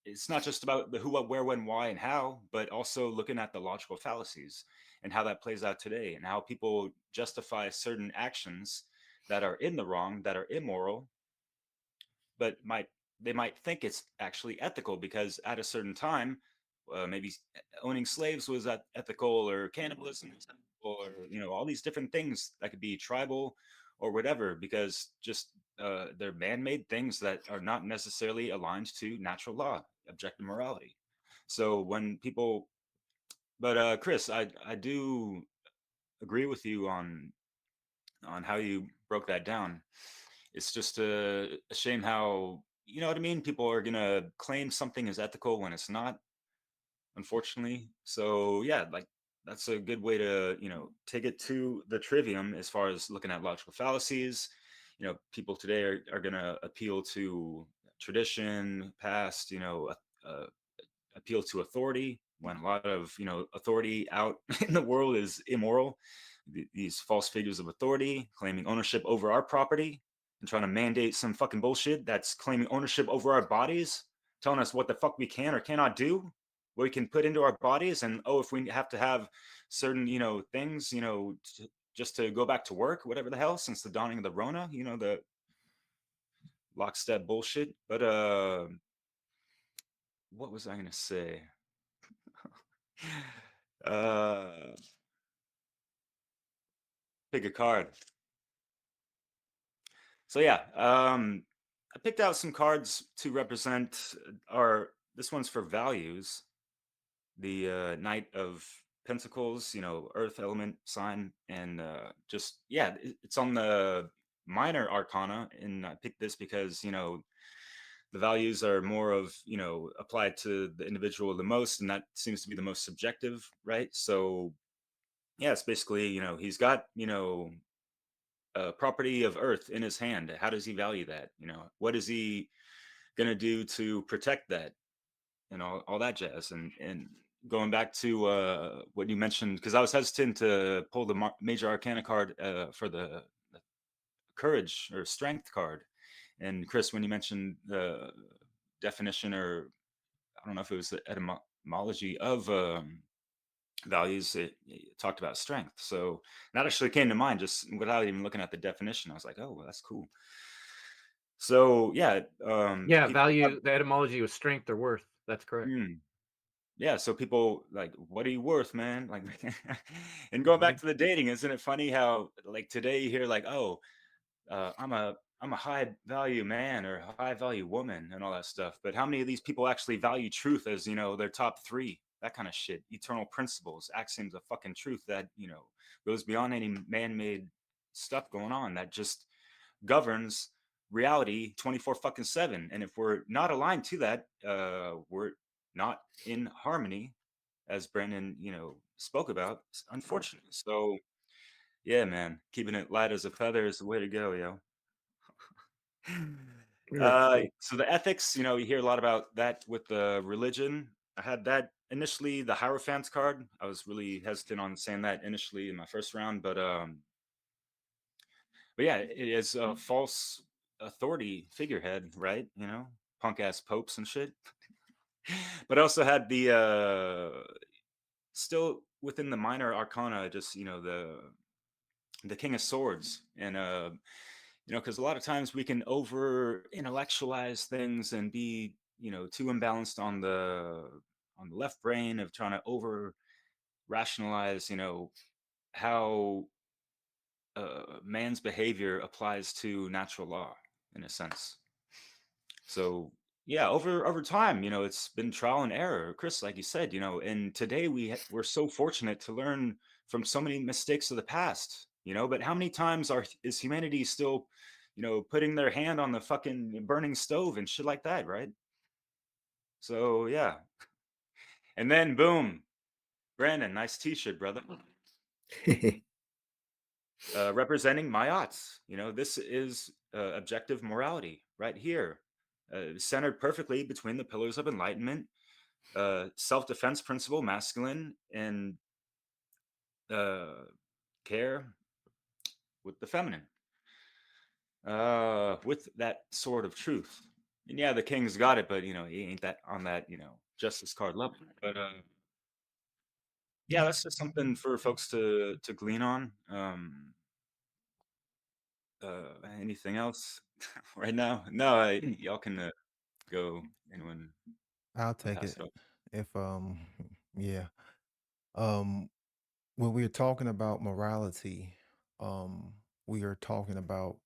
[SPEAKER 2] it's not just about the who, what, where, when, why, and how, but also looking at the logical fallacies and how that plays out today, and how people justify certain actions that are in the wrong, that are immoral, but they might think it's actually ethical because at a certain time, maybe owning slaves was ethical, or cannibalism was ethical, or all these different things that could be tribal or whatever, because just they're man-made things that are not necessarily aligned to natural law, objective morality. So when people, but Chris, I do agree with you on how you broke that down. It's just a shame how, you know what I mean? People are going to claim something is ethical when it's not, unfortunately. So, yeah, like that's a good way to, take it to the trivium as far as looking at logical fallacies. People today are going to appeal to tradition, past, uh, appeal to authority, when a lot of authority out in the world is immoral. These false figures of authority claiming ownership over our property and trying to mandate some fucking bullshit that's claiming ownership over our bodies, telling us what the fuck we can or cannot do, what we can put into our bodies, and if we have to have certain things just to go back to work, whatever the hell, since the dawning of the Rona, the lockstep bullshit. But what was I gonna say? uh pick a card. So yeah, I picked out some cards to represent our. This one's for values. The Knight of Pentacles, Earth element sign, and just yeah, it's on the minor arcana, and I picked this because the values are more of applied to the individual the most, and that seems to be the most subjective, right? So yeah, it's basically he's got a property of Earth in his hand. How does he value that? What is he gonna do to protect that? And all that jazz. And going back to what you mentioned, because I was hesitant to pull the major arcana card for the courage or strength card. And Chris, when you mentioned the definition, or I don't know if it was the etymology of values, it talked about strength. So that actually came to mind just without even looking at the definition. I was like, oh, well, that's cool. So yeah,
[SPEAKER 1] Yeah,
[SPEAKER 2] people
[SPEAKER 1] value, the etymology was strength or worth. That's correct.
[SPEAKER 2] yeah, so people like, what are you worth, man? Like, and going back to the dating, isn't it funny how like today you hear like, oh, I'm a high value man or a high value woman and all that stuff. But how many of these people actually value truth as their top three? That kind of shit, eternal principles, axioms of fucking truth that goes beyond any man-made stuff going on, that just governs reality 24 fucking 7. And if we're not aligned to that, we're not in harmony, as Brandon spoke about. It's unfortunate. So yeah, man, keeping it light as a feather is the way to go, yo. So the ethics, you hear a lot about that with the religion. I had that initially, the Hierophant's card. I was really hesitant on saying that initially in my first round, but yeah, it is a false authority figurehead, right? Punk ass popes and shit. But I also had the still within the minor arcana, just the King of Swords, and because a lot of times we can over intellectualize things and be too imbalanced on the left brain of trying to over rationalize how man's behavior applies to natural law in a sense. So yeah, over time, it's been trial and error, Chris, like you said, and today we're so fortunate to learn from so many mistakes of the past, but how many times is humanity still putting their hand on the fucking burning stove and shit like that, right? So yeah, and then boom, Brandon, nice t-shirt, brother. Representing Mayats. This is objective morality right here, centered perfectly between the pillars of enlightenment, self-defense principle, masculine, and care with the feminine, with that sword of truth. And yeah, the king's got it, but he ain't that on that justice card level. But yeah, that's just something for folks to glean on. Anything else right now? No, y'all can go. Anyone
[SPEAKER 6] I'll take
[SPEAKER 2] pass
[SPEAKER 6] it.
[SPEAKER 2] it up?
[SPEAKER 6] If yeah. Um when we're talking about morality, we are talking about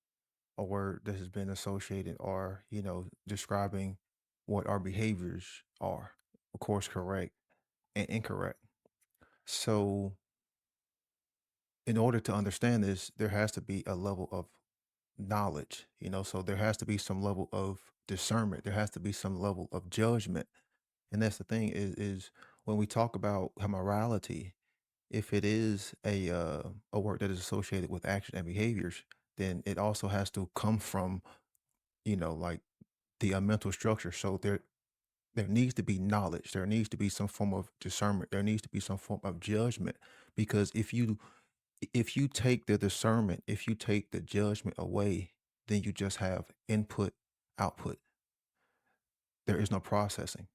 [SPEAKER 6] a word that has been associated or, describing what our behaviors are. Of course, correct and incorrect. So in order to understand this, there has to be a level of knowledge, so there has to be some level of discernment. There has to be some level of judgment. And that's the thing is when we talk about morality, if it is a word that is associated with action and behaviors, then it also has to come from, like the mental structure. So there needs to be knowledge. There needs to be some form of discernment. There needs to be some form of judgment. Because if you take the discernment, if you take the judgment away, then you just have input, output. There is no processing.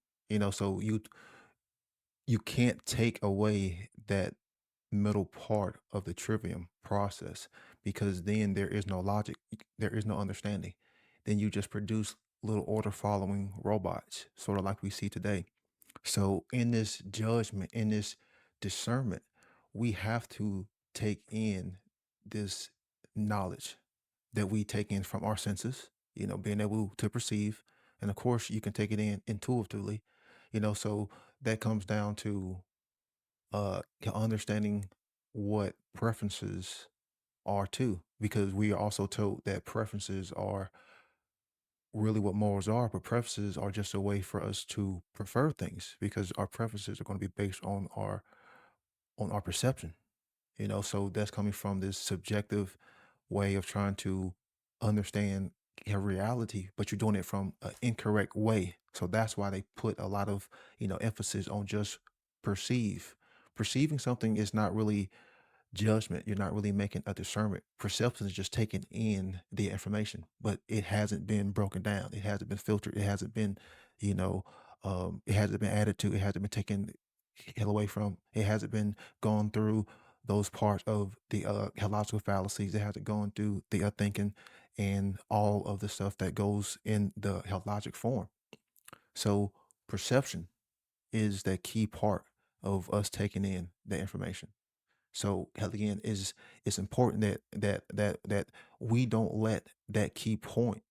[SPEAKER 6] So you can't take away that middle part of the trivium process, because then there is no logic, there is no understanding. Then you just produce little order following robots, sort of like we see today. So in this judgment, in this discernment, we have to take in this knowledge that we take in from our senses, being able to perceive. And of course, you can take it in intuitively, so that comes down to understanding what preferences are too, because we are also told that preferences are really what morals are, but preferences are just a way for us to prefer things because our preferences are going to be based on our perception. So that's coming from this subjective way of trying to understand a reality, but you're doing it from an incorrect way. So that's why they put a lot of emphasis on just perceive. Perceiving something is not really judgment. You're not really making a discernment. Perception is just taking in the information, but it hasn't been broken down. It hasn't been filtered. It hasn't been, you know, it hasn't been added to. It hasn't been taken hell away from. It hasn't been gone through those parts of the logical fallacies. It hasn't gone through the thinking and all of the stuff that goes in the logic form. So perception is that key part of us taking in the information. So hell, again, is it's important that we don't let that key point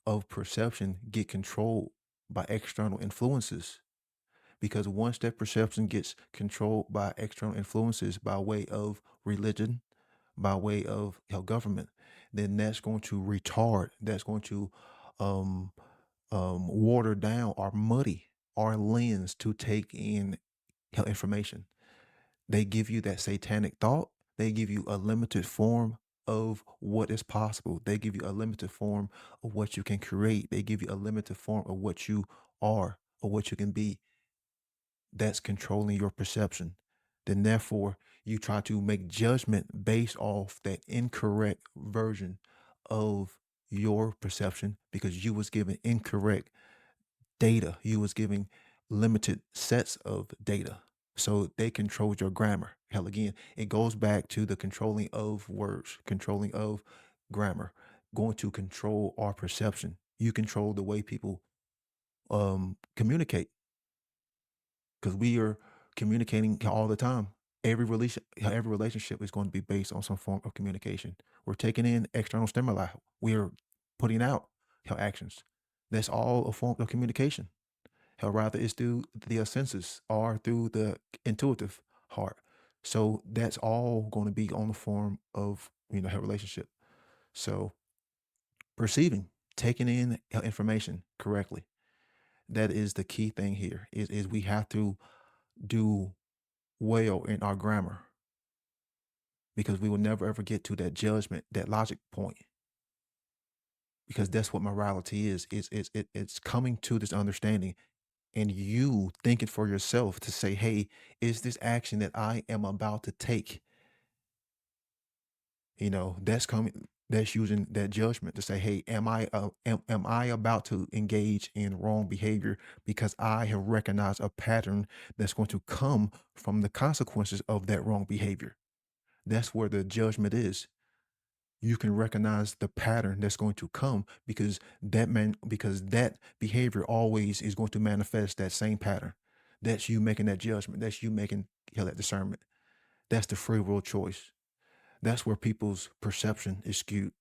[SPEAKER 6] of perception get controlled by external influences. Because once that perception gets controlled by external influences by way of religion, by way of government, then that's going to retard, that's going to um, water down or muddy our lens to take in information. They give you that satanic thought. They give you a limited form of what is possible. They give you a limited form of what you can create. They give you a limited form of what you are or what you can be. That's controlling your perception. Then, therefore, you try to make judgment based off that incorrect version of your perception because you was given incorrect data. You was giving limited sets of data. So they controlled your grammar. Hell, again, it goes back to the controlling of words, controlling of grammar, going to control our perception. You control the way people communicate because we are communicating all the time. Every relationship is going to be based on some form of communication. We're taking in external stimuli. We are putting out actions. That's all a form of communication. Hell, rather it's through the senses or through the intuitive heart. So that's all going to be on the form of her relationship. So perceiving, taking in information correctly, that is the key thing here. Is we have to do well in our grammar because we will never ever get to that judgment, that logic point. Because that's what morality is. It's coming to this understanding and you thinking for yourself to say, hey, is this action that I am about to take, that's coming, that's using that judgment to say, hey, am I about to engage in wrong behavior because I have recognized a pattern that's going to come from the consequences of that wrong behavior. That's where the judgment is. You can recognize the pattern that's going to come because that behavior always is going to manifest that same pattern. That's you making that judgment. That's you making that discernment. That's the free will choice. That's where people's perception is skewed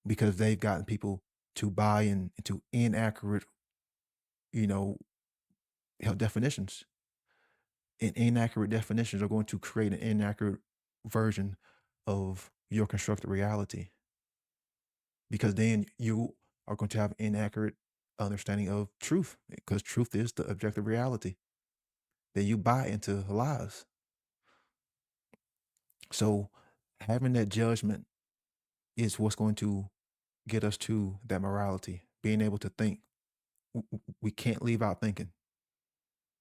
[SPEAKER 6] because they've gotten people to buy into inaccurate, you know, definitions. And inaccurate definitions are going to create an inaccurate version of your constructed reality. Because then you are going to have inaccurate understanding of truth because truth is the objective reality. Then you buy into lies. So having that judgment is what's going to get us to that morality, being able to think. We can't leave out thinking,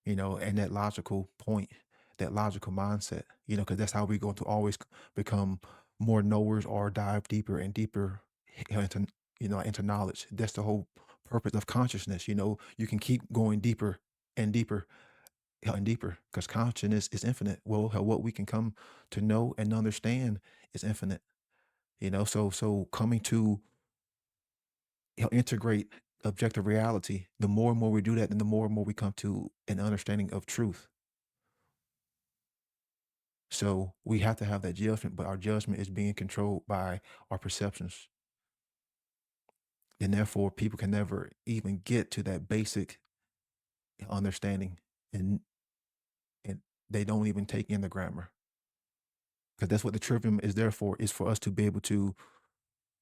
[SPEAKER 6] and that logical point, that logical mindset, because that's how we're going to always become more knowers or dive deeper and deeper into knowledge. That's the whole purpose of consciousness. You can keep going deeper and deeper and deeper because consciousness is infinite. Well, what we can come to know and understand is infinite. So coming to integrate objective reality, the more and more we do that, then the more and more we come to an understanding of truth. So we have to have that judgment, but our judgment is being controlled by our perceptions. And therefore, people can never even get to that basic understanding, and and they don't even take in the grammar, because that's what the trivium is there for, is for us to be able to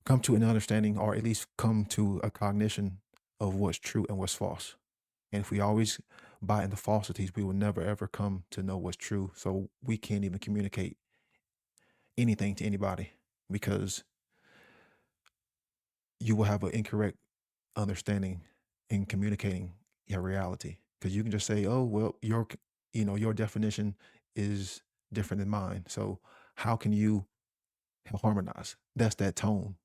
[SPEAKER 6] come to an understanding, or at least come to a cognition of what's true and what's false. And if we always buy into falsities, we will never ever come to know what's true. So we can't even communicate anything to anybody, because you will have an incorrect understanding in communicating your reality. Because you can just say, "Oh, well, your definition is different than mine. So how can you harmonize?" That's that tone,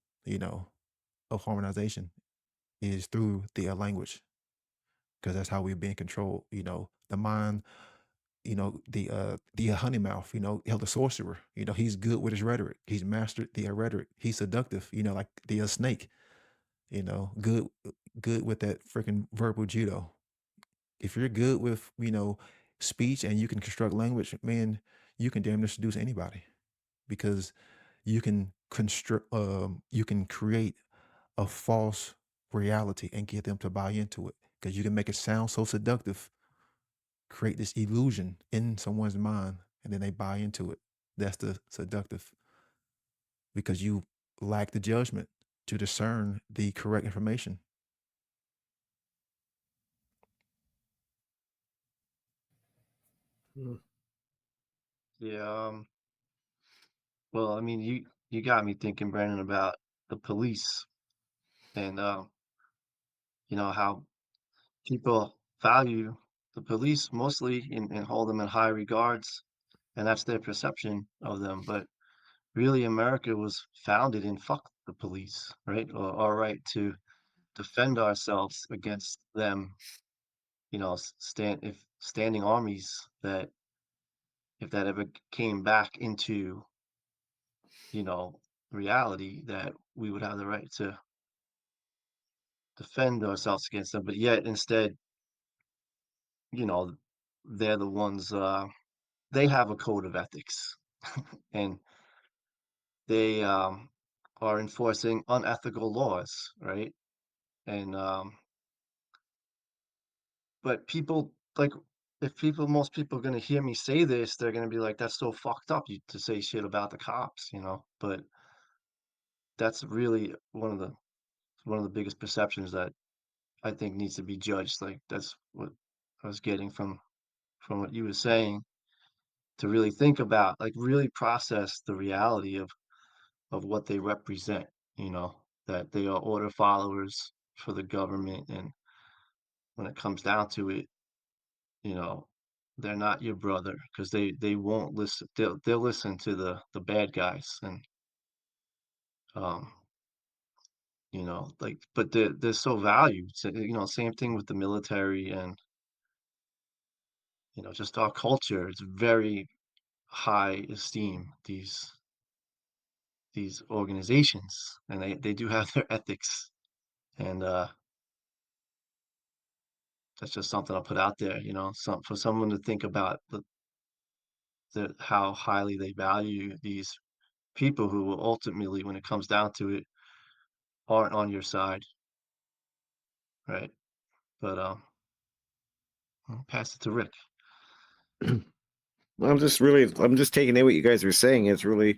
[SPEAKER 6] of harmonization, is through the language, because that's how we're being controlled. The mind, the honey mouth, the sorcerer, he's good with his rhetoric. He's mastered the rhetoric. He's seductive, like the snake, good with that freaking verbal judo. If you're good with, speech, and you can construct language, man, you can damn near seduce anybody, because you can create a false reality and get them to buy into it, because you can make it sound so seductive, create this illusion in someone's mind, and then they buy into it. That's the seductive, because you lack the judgment to discern the correct information.
[SPEAKER 4] Yeah. Well, I mean, you got me thinking, Brandon, about the police and how people value the police mostly and hold them in high regards, and that's their perception of them. But really, America was founded in fuck the police, right? Or our right to defend ourselves against them. Standing armies that if that ever came back into you know reality, that we would have the right to defend ourselves against them. But yet, instead, you know, they're the ones. They have a code of ethics, and they are enforcing unethical laws, right? And but people like if people most people are gonna hear me say this, they're gonna be like, "That's so fucked up you to say shit about the cops." But that's really one of the biggest perceptions that I think needs to be judged. Like that's what I was getting from what you were saying, to really think about, like really process the reality of what they represent, that they are order followers for the government. And when it comes down to it, you know, they're not your brother, because they won't listen. They'll listen to the bad guys. And um like, but they're so valued. So, same thing with the military. And just our culture. It's very high esteem, these organizations, and they do have their ethics. And that's just something I'll put out there, for someone to think about how highly they value these people who will ultimately, when it comes down to it, aren't on your side, right? But I'll pass it to Rick.
[SPEAKER 3] I'm just taking in what you guys are saying. It's really,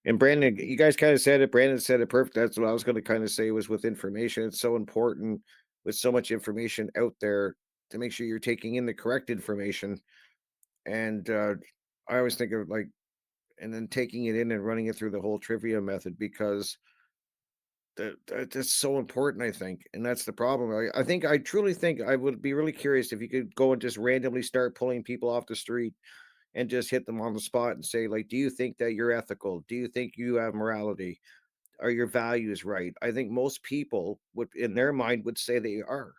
[SPEAKER 3] and Brandon, you guys kind of said it. Brandon said it perfect. That's what I was going to kind of say, was with information. It's so important with so much information out there to make sure you're taking in the correct information. And I always think of like, and then taking it in and running it through the whole trivia method, because that's so important, I think. And that's the problem. I truly think I would be really curious if you could go and just randomly start pulling people off the street and just hit them on the spot and say, like, do you think that you're ethical? Do you think you have morality? Are your values right? I think most people would, in their mind, would say they are.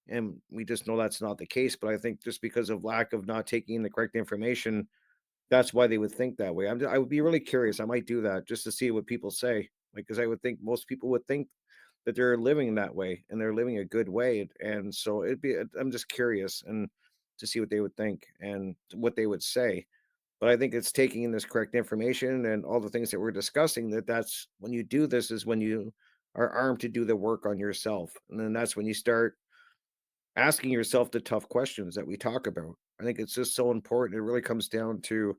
[SPEAKER 3] And we just know that's not the case. But I think just because of lack of not taking in the correct information, that's why they would think that way. I would be really curious. I might do that just to see what people say. Like, because I would think most people would think that they're living that way and they're living a good way. And so I'm just curious and to see what they would think and what they would say. But I think it's taking in this correct information and all the things that we're discussing, that's when you do this is when you are armed to do the work on yourself. And then that's when you start asking yourself the tough questions that we talk about. I think it's just so important. It really comes down to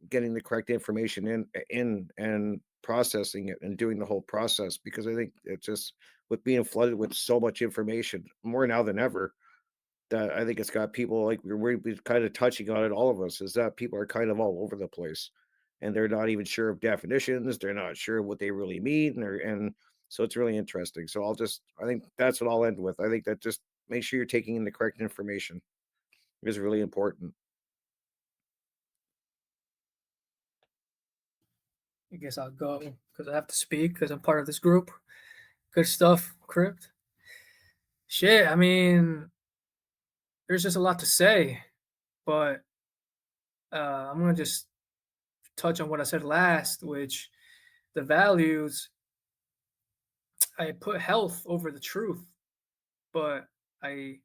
[SPEAKER 3] getting the correct information in and processing it and doing the whole process, because I think it just, with being flooded with so much information more now than ever, that I think it's got people like we're kind of touching on it, all of us, is that people are kind of all over the place, and they're not even sure of definitions. They're not sure what they really mean, and so it's really interesting. So I think that's what I'll end with. I think that just make sure you're taking in the correct information is really important.
[SPEAKER 5] I guess I'll go because I have to speak because I'm part of this group. Good stuff, Crypt. Shit, I mean, there's just a lot to say, but I'm gonna just touch on what I said last, which the values, I put health over the truth, but I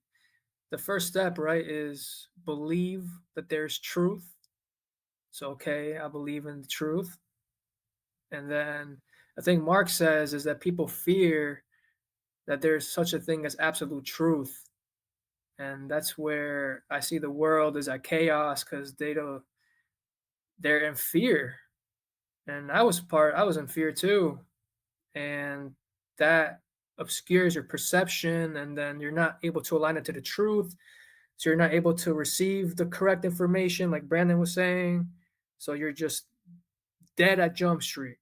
[SPEAKER 5] the first step, right, is believe that there's truth. So okay, I believe in the truth. And then I think Mark says is that people fear that there's such a thing as absolute truth. And that's where I see the world as a chaos because they're in fear. And I was in fear too. And that obscures your perception, and then you're not able to align it to the truth. So you're not able to receive the correct information, like Brandon was saying. So you're just dead at Jump Street.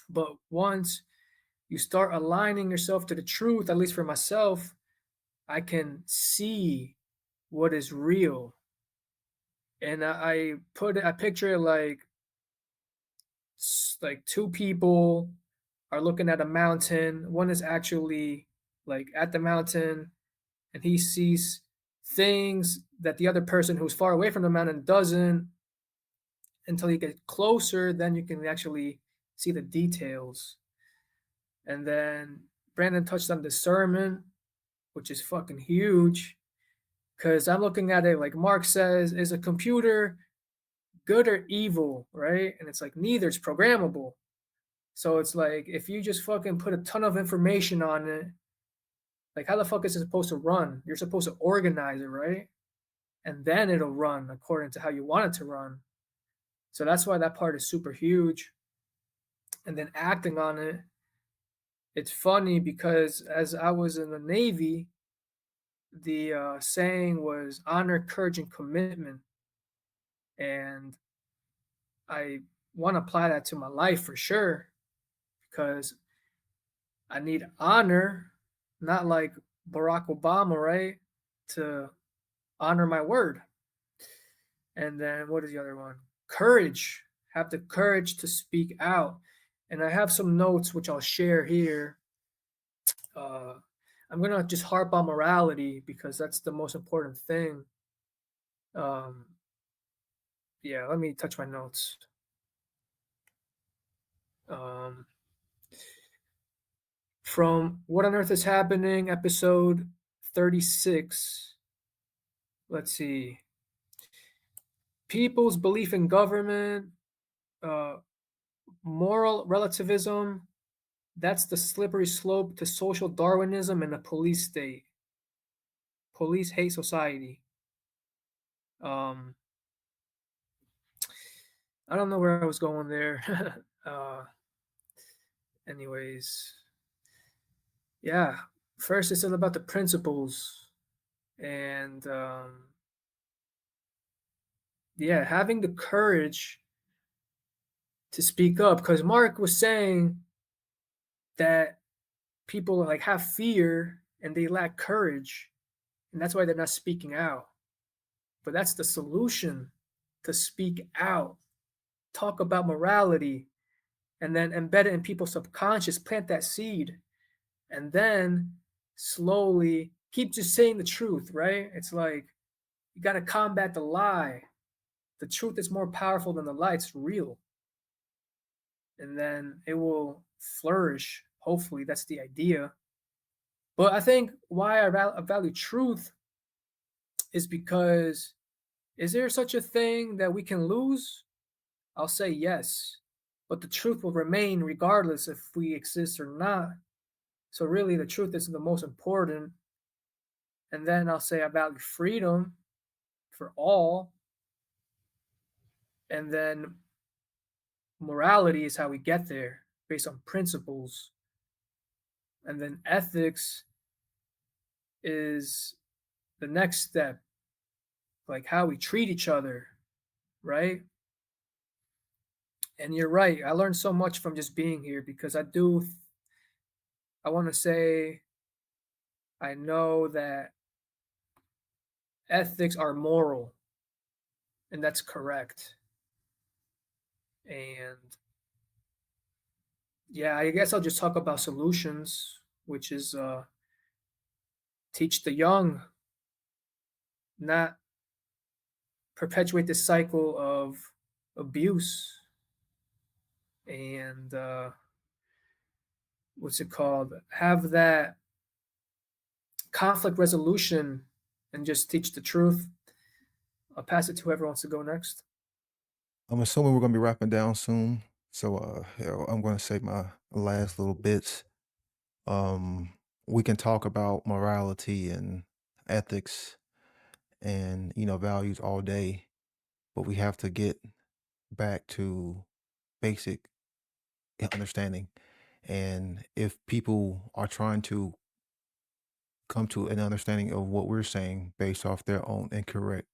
[SPEAKER 5] But once you start aligning yourself to the truth, at least for myself, I can see what is real. And I picture it like two people are looking at a mountain. One is actually like at the mountain, and he sees things that the other person who's far away from the mountain doesn't. Until you get closer, then you can actually see the details. And then Brandon touched on discernment, which is fucking huge. Because I'm looking at it like Mark says, is a computer good or evil, right? And it's like neither, it's programmable. So it's like if you just fucking put a ton of information on it, like how the fuck is it supposed to run? You're supposed to organize it, right? And then it'll run according to how you want it to run. So that's why that part is super huge. And then acting on it, it's funny because as I was in the Navy, the saying was honor, courage, and commitment. And I want to apply that to my life for sure because I need honor, not like Barack Obama, right? To honor my word. And then what is the other one? Courage. Have the courage to speak out. And I have some notes which I'll share here. I'm going to just harp on morality because that's the most important thing. Yeah, let me touch my notes. From What on Earth is Happening, episode 36. Let's see. People's belief in government, moral relativism, that's the slippery slope to social Darwinism and a police state. Police hate society. I don't know where I was going there. Anyways, yeah. First, it's all about the principles, and yeah, having the courage to speak up. Because Mark was saying that people like have fear and they lack courage, and that's why they're not speaking out. But that's the solution, to speak out, talk about morality, and then embed it in people's subconscious, plant that seed, and then slowly keep just saying the truth, right? It's like you got to combat the lie. The truth is more powerful than the lie. It's real. And then it will flourish. Hopefully, that's the idea. But I think why I value truth is because Is there such a thing that we can lose? I'll say yes, but the truth will remain regardless if we exist or not. So, really, the truth is the most important. And then I'll say I value freedom for all. And then morality is how we get there based on principles. And then ethics is the next step, like how we treat each other, right? And you're right. I learned so much from just being here because I want to say, I know that ethics are moral, and that's correct. And yeah, I guess I'll just talk about solutions, which is teach the young, not perpetuate this cycle of abuse and what's it called? Have that conflict resolution and just teach the truth. I'll pass it to whoever wants to go next.
[SPEAKER 6] I'm assuming we're gonna be wrapping down soon, so I'm gonna say my last little bits. Um, we can talk about morality and ethics and values all day, but we have to get back to basic understanding. And if people are trying to come to an understanding of what we're saying based off their own incorrect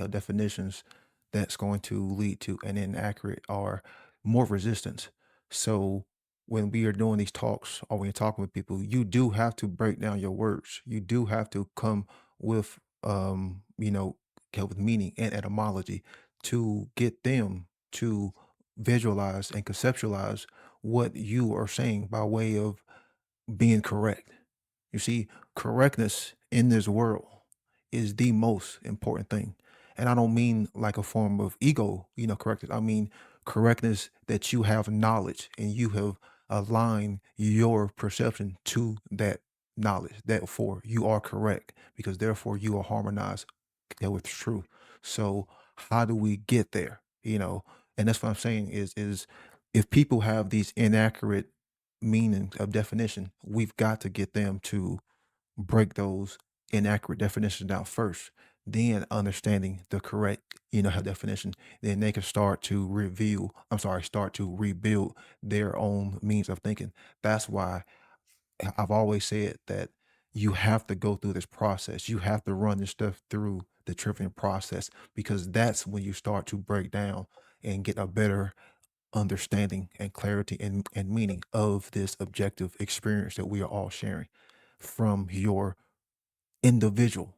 [SPEAKER 6] definitions, that's going to lead to an inaccurate or more resistance. So when we are doing these talks or when you're talking with people, you do have to break down your words. You do have to come with with meaning and etymology to get them to visualize and conceptualize what you are saying by way of being correct. You see, correctness in this world is the most important thing. And I don't mean like a form of ego, correctness. I mean correctness that you have knowledge and you have aligned your perception to that knowledge. Therefore, you are correct because therefore you are harmonized with truth. So how do we get there? And that's what I'm saying is if people have these inaccurate meanings of definition, we've got to get them to break those inaccurate definitions down first, then understanding the correct, definition, then they can start to rebuild their own means of thinking. That's why I've always said that you have to go through this process. You have to run this stuff through the tripping process because that's when you start to break down and get a better understanding and clarity and meaning of this objective experience that we are all sharing from your individual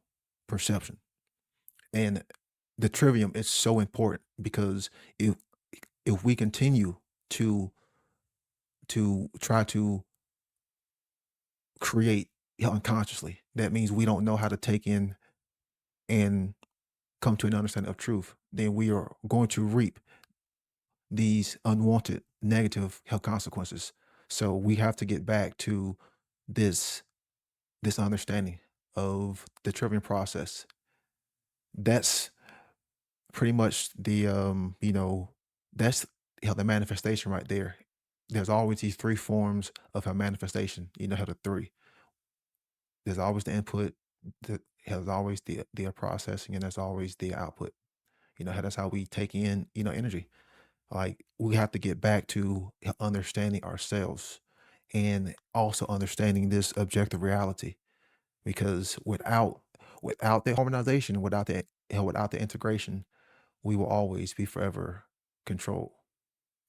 [SPEAKER 6] perception. And the trivium is so important because if we continue to try to create unconsciously, that means we don't know how to take in and come to an understanding of truth, then we are going to reap these unwanted negative health consequences. So we have to get back to this understanding of the triggering process. That's pretty much the that's the manifestation right there. There's always these three forms of a manifestation. How the three. There's always the input, there's always the processing, and there's always the output. How that's how we take in energy. Like we have to get back to understanding ourselves and also understanding this objective reality because without the harmonization, without the integration, we will always be forever controlled.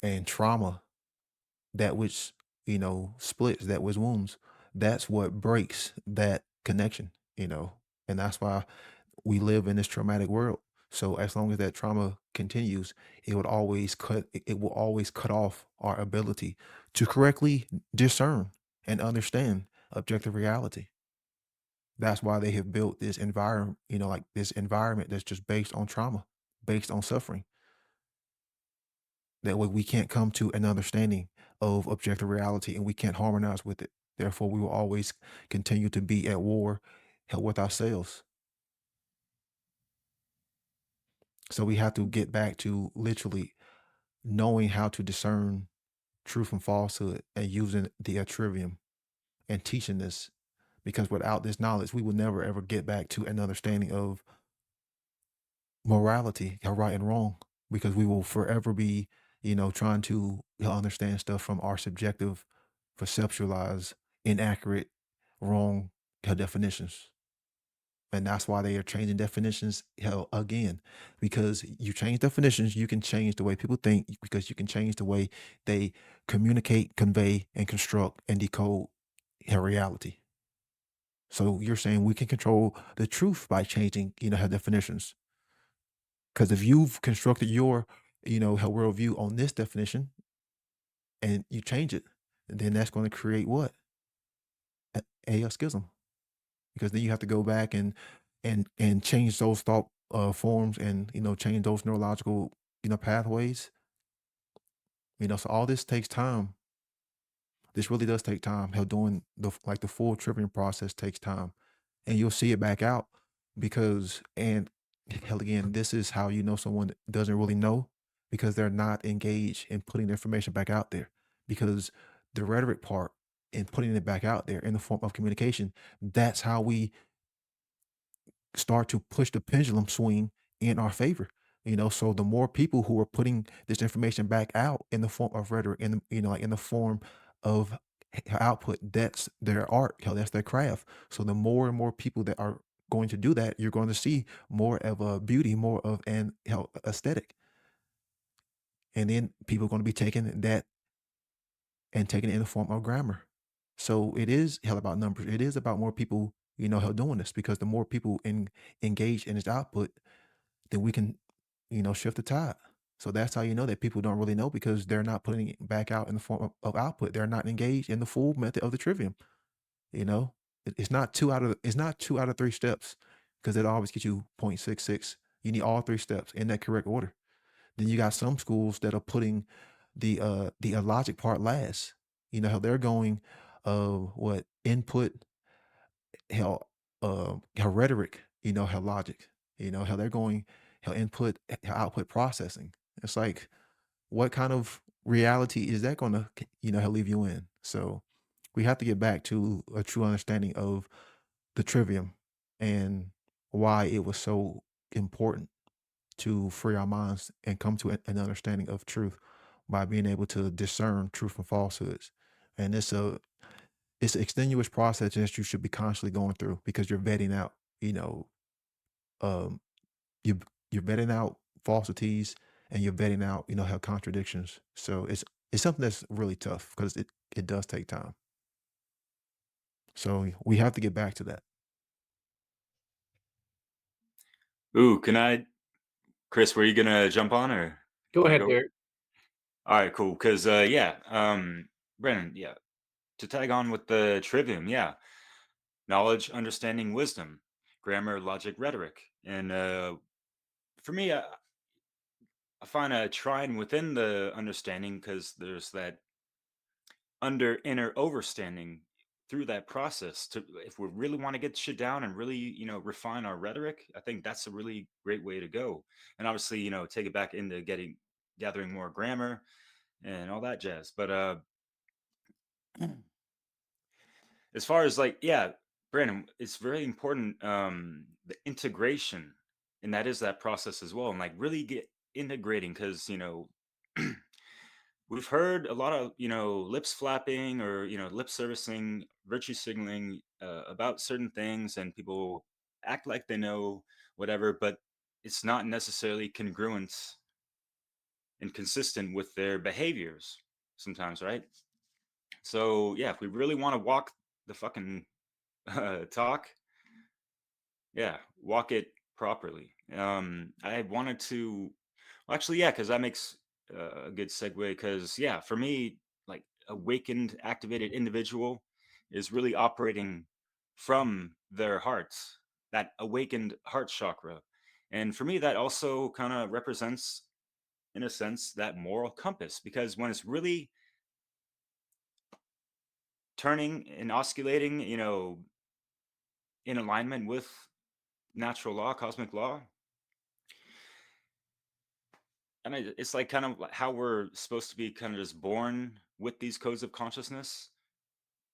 [SPEAKER 6] And trauma, that which splits, that which wounds, that's what breaks that connection. And that's why we live in this traumatic world. So as long as that trauma continues, it will always cut off our ability to correctly discern and understand objective reality. That's why they have built this environment, like this environment that's just based on trauma, based on suffering. That way we can't come to an understanding of objective reality and we can't harmonize with it. Therefore, we will always continue to be at war with ourselves. So we have to get back to literally knowing how to discern truth from falsehood and using the trivium and teaching this, because without this knowledge we will never ever get back to an understanding of morality, right and wrong, because we will forever be, trying to understand stuff from our subjective, perceptualized, inaccurate, wrong definitions. And that's why they are changing definitions, again, because you change definitions, you can change the way people think, because you can change the way they communicate, convey, and construct and decode reality. So you're saying we can control the truth by changing, her definitions. Because if you've constructed your, her worldview on this definition and you change it, then that's going to create what? A schism. Because then you have to go back and change those thought forms, and change those neurological pathways. So all this takes time. This really does take time. Hell, doing the full tripping process takes time, and you'll see it back out, because, and hell, again, this is how you know someone doesn't really know, because they're not engaged in putting the information back out there. Because the rhetoric part and putting it back out there in the form of communication, that's how we start to push the pendulum swing in our favor. So the more people who are putting this information back out in the form of rhetoric, in the, like in the form of output, that's their art, hell, that's their craft. So the more and more people that are going to do that, you're going to see more of a beauty, more of an aesthetic. And then people are going to be taking that and taking it in the form of grammar. So it is hell about numbers. It is about more people, hell, doing this, because the more people engage in its output, then we can, shift the tide. So that's how you know that people don't really know, because they're not putting it back out in the form of output. They're not engaged in the full method of the trivium. You know, it's not two out of three steps, because it always gets you 0.66. You need all three steps in that correct order. Then you got some schools that are putting the logic part last. How they're going what input, how rhetoric, how logic, how they're going, how input, how output processing. It's like, what kind of reality is that going to, how leave you in? So we have to get back to a true understanding of the trivium and why it was so important to free our minds and come to an understanding of truth by being able to discern truth from falsehoods. And it's an extenuous process that you should be constantly going through, because you're vetting out, um, you you're vetting out falsities, and you're vetting out, how contradictions. So it's something that's really tough, because it does take time. So we have to get back to that.
[SPEAKER 2] Ooh, Chris, were you gonna jump on, or
[SPEAKER 1] Go
[SPEAKER 2] want to
[SPEAKER 1] ahead,
[SPEAKER 2] go?
[SPEAKER 1] Derek.
[SPEAKER 2] All right, cool. Because yeah, Brennan, yeah, to tag on with the trivium, yeah, knowledge, understanding, wisdom, grammar, logic, rhetoric, and for me, I find a trine within the understanding, because there's that inner overstanding through that process. To If we really want to get shit down and really, refine our rhetoric, I think that's a really great way to go. And obviously, take it back into gathering more grammar and all that jazz. But as far as, like, yeah, Brandon, it's very important, the integration, and that is that process as well, and like really get integrating, because we've heard a lot of, lips flapping, or lip servicing, virtue signaling, about certain things, and people act like they know whatever, but it's not necessarily congruent and consistent with their behaviors sometimes, right? So yeah, if we really want to walk the fucking talk, yeah, walk it properly. I wanted to, well, actually, yeah, because that makes a good segue. Because yeah, for me, like, awakened, activated individual is really operating from their hearts, that awakened heart chakra, and for me, that also kind of represents, in a sense, that moral compass. Because when it's really turning and oscillating, in alignment with natural law, cosmic law, it's like kind of how we're supposed to be kind of just born with these codes of consciousness,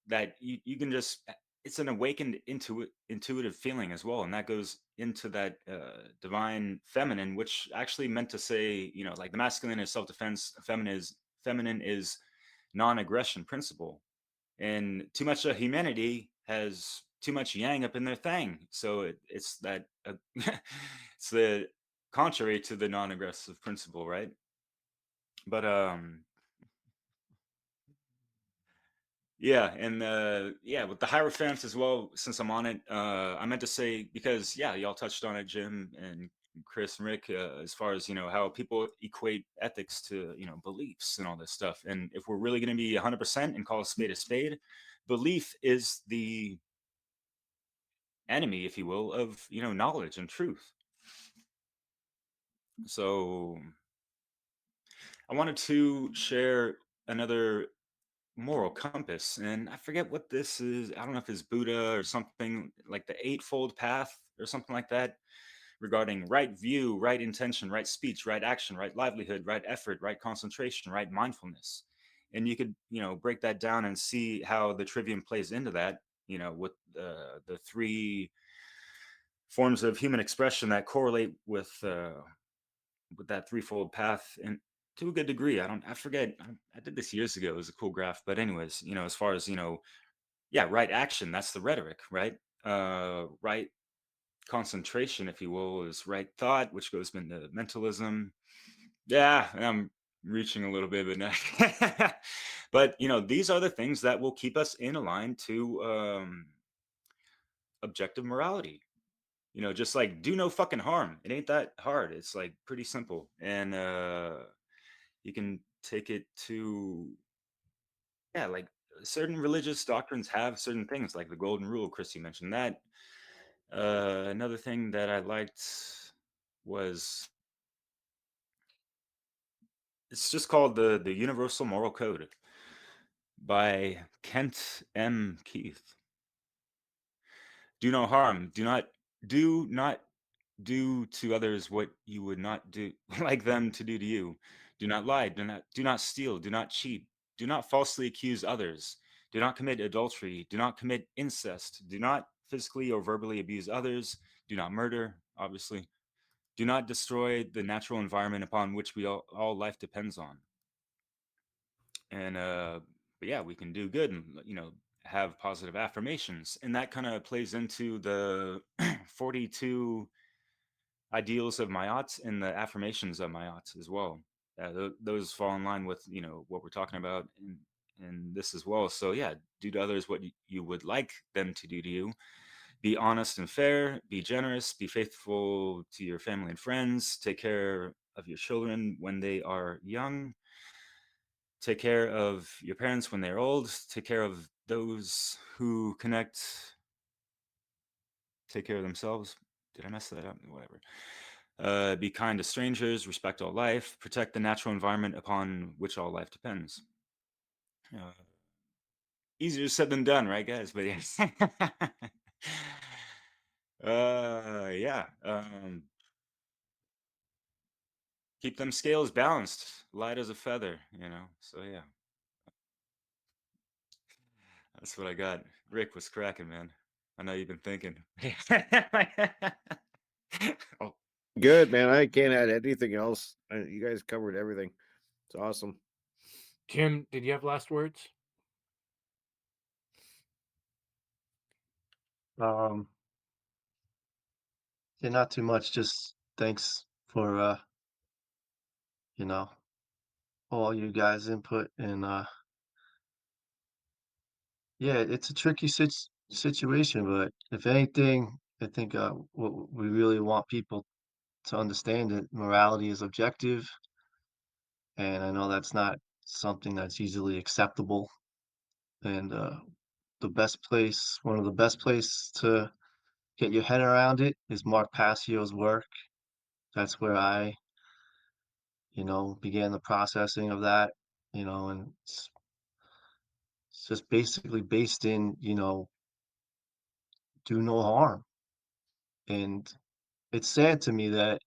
[SPEAKER 2] that you can just it's an awakened intuitive feeling as well, and that goes into that divine feminine, which actually meant to say, like the masculine is self-defense, feminine is non-aggression principle. And too much of humanity has too much yang up in their thing, so it's that it's the contrary to the non-aggressive principle, right? But yeah, and yeah, with the Hierophants as well, since I'm on it, I meant to say, because yeah, y'all touched on it, Jim and Chris and Rick, as far as how people equate ethics to beliefs and all this stuff. And if we're really going to be 100% and call a spade, belief is the enemy, if you will, of knowledge and truth. So I wanted to share another moral compass, and I forget what this is. I don't know if it's Buddha or something, like the Eightfold Path or something like that, regarding right view, right intention, right speech, right action, right livelihood, right effort, right concentration, right mindfulness. And you could break that down and see how the trivium plays into that, with the three forms of human expression that correlate with that threefold path, and to a good degree. I forget. I did this years ago. It was a cool graph. But anyways, as far as yeah, right action, that's the rhetoric, right? Right concentration, if you will, is right thought, which goes into mentalism. Yeah, I'm reaching a little bit, but not. But these are the things that will keep us in a line to objective morality. Just like do no fucking harm. It ain't that hard. It's like pretty simple. And you can take it to, yeah, like certain religious doctrines have certain things, like the golden rule. Christy mentioned that. Another thing that I liked was, it's just called the Universal Moral Code by Kent M. Keith. Do no harm. Do not do to others what you would not do like them to do to you. Do not lie. Do not steal. Do not cheat. Do not falsely accuse others. Do not commit adultery. Do not commit incest. Do not physically or verbally abuse others. Do not murder, obviously. Do not destroy the natural environment upon which all life depends on. And but yeah, we can do good and have positive affirmations, and that kind of plays into the 42 ideals of Mayat and the affirmations of Mayat as well. Those fall in line with what we're talking about in this as well. So yeah, do to others what you would like them to do to you. Be honest and fair. Be generous. Be faithful to your family and friends. Take care of your children when they are young. Take care of your parents when they're old. Take care of those who connect. Take care of themselves. Did I mess that up? Whatever. Be kind to strangers. Respect all life. Protect the natural environment upon which all life depends. Easier said than done, right, guys? But yes. Yeah. Keep them scales balanced, light as a feather. So yeah. That's what I got. Rick was cracking, man. I know you've been thinking. Oh,
[SPEAKER 3] Good, man. I can't add anything else. You guys covered everything. It's awesome.
[SPEAKER 1] Jim, did you have last words?
[SPEAKER 4] Yeah, not too much. Just thanks for you know, all you guys' input and yeah, it's a tricky situation, but if anything, I think what we really want people to understand that morality is objective, and I know that's not something that's easily acceptable. And one of the best place to get your head around it is Mark Passio's work. That's where I, began the processing of that, and it's just basically based in, do no harm. And it's sad to me that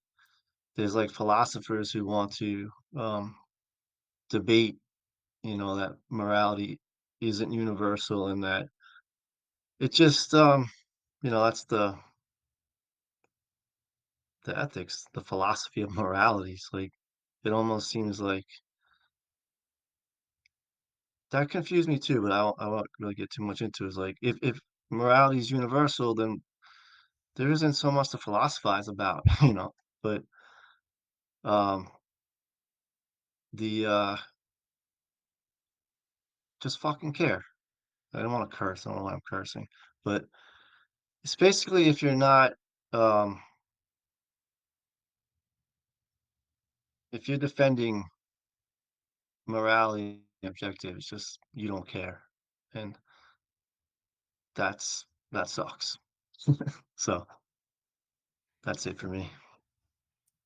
[SPEAKER 4] there's like philosophers who want to debate, that morality isn't universal and that it just that's the ethics, the philosophy of morality. It's like it almost seems like that confused me too, but I won't really get too much into it. It's like if morality is universal, then there isn't so much to philosophize about, But um the just fucking care. I don't want to curse. I don't know why I'm cursing, but it's basically um if you're defending morality objective, it's just you don't care, and that sucks. So that's it for me.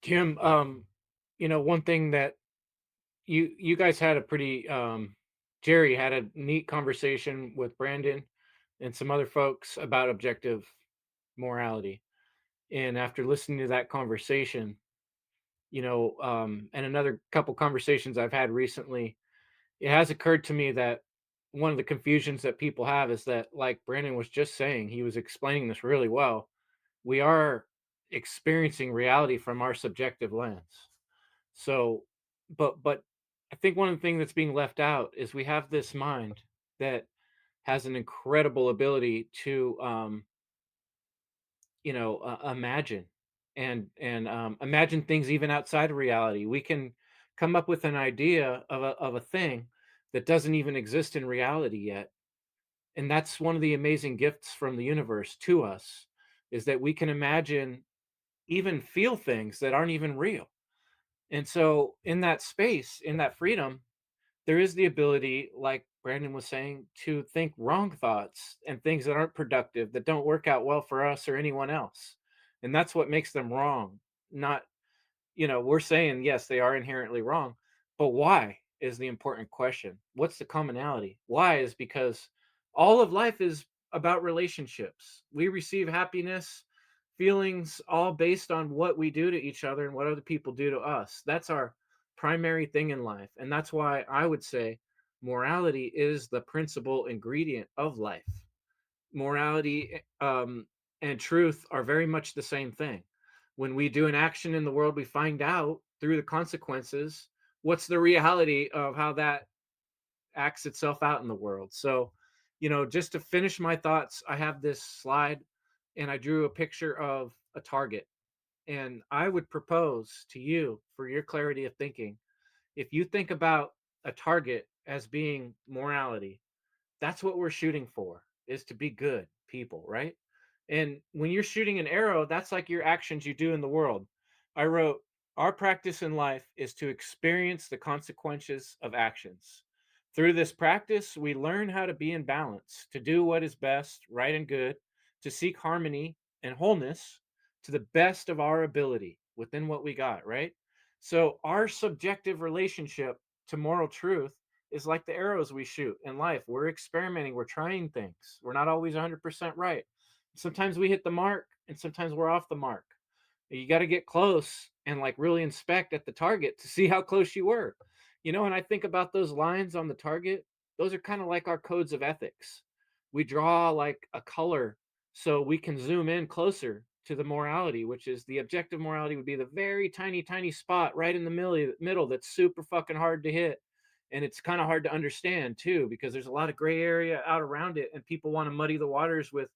[SPEAKER 1] Jim, one thing that you guys had a pretty Jerry had a neat conversation with Brandon and some other folks about objective morality. And after listening to that conversation, and another couple conversations I've had recently, it has occurred to me that one of the confusions that people have is that, like Brandon was just saying, he was explaining this really well. We are experiencing reality from our subjective lens. So, but I think one of the things that's being left out is we have this mind that has an incredible ability to imagine and imagine things even outside of reality. We can come up with an idea of a thing that doesn't even exist in reality yet, and that's one of the amazing gifts from the universe to us, is that we can imagine, even feel things that aren't even real. And so in that space, in that freedom, there is the ability, like Brandon was saying, to think wrong thoughts and things that aren't productive, that don't work out well for us or anyone else. And that's what makes them wrong. Not, we're saying, yes, they are inherently wrong, but why is the important question. What's the commonality? Why is because all of life is about relationships. We receive happiness, feelings, all based on what we do to each other and what other people do to us. That's our primary thing in life. And that's why I would say morality is the principal ingredient of life. Morality and truth are very much the same thing. When we do an action in the world, we find out through the consequences what's the reality of how that acts itself out in the world. So, just to finish my thoughts, I have this slide and I drew a picture of a target. And I would propose to you, for your clarity of thinking, if you think about a target as being morality, that's what we're shooting for, is to be good people, right? And when you're shooting an arrow, that's like your actions you do in the world. I wrote, our practice in life is to experience the consequences of actions. Through this practice, we learn how to be in balance, to do what is best, right, and good, to seek harmony and wholeness to the best of our ability within what we got, right? So our subjective relationship to moral truth is like the arrows we shoot in life. We're experimenting, we're trying things. We're not always 100% right. Sometimes we hit the mark and sometimes we're off the mark. You got to get close and like really inspect at the target to see how close you were. And I think about those lines on the target, those are kind of like our codes of ethics. We draw like a color so we can zoom in closer to the morality, which is the objective morality would be the very tiny, tiny spot right in the middle that's super fucking hard to hit. And it's kind of hard to understand too, because there's a lot of gray area out around it, and people want to muddy the waters with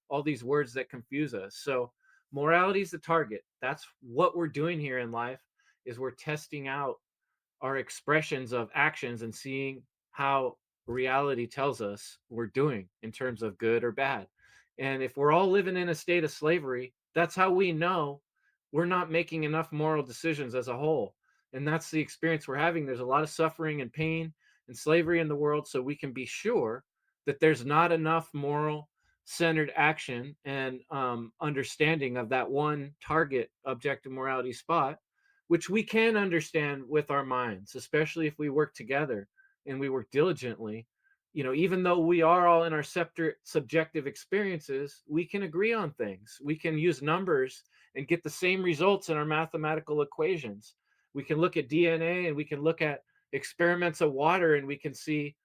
[SPEAKER 1] all these words that confuse us. So morality is the target. That's what we're doing here in life, is we're testing out our expressions of actions and seeing how reality tells us we're doing in terms of good or bad. And if we're all living in a state of slavery, that's how we know we're not making enough moral decisions as a whole. And that's the experience we're having. There's a lot of suffering and pain and slavery in the world. So we can be sure that there's not enough moral centered action and understanding of that one target objective morality spot, which we can understand with our minds, especially if we work together and we work diligently. Even though we are all in our separate subjective experiences, we can agree on things. We can use numbers and get the same results in our mathematical equations. We can look at DNA and we can look at experiments of water and we can see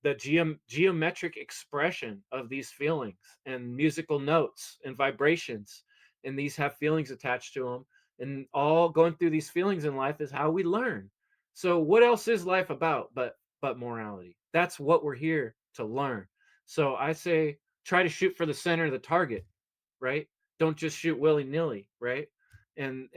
[SPEAKER 1] the geometric expression of these feelings and musical notes and vibrations, and these have feelings attached to them, and all going through these feelings in life is how we learn. So what else is life about but morality? That's what we're here to learn. So I say try to shoot for the center of the target, right? Don't just shoot willy-nilly, right? And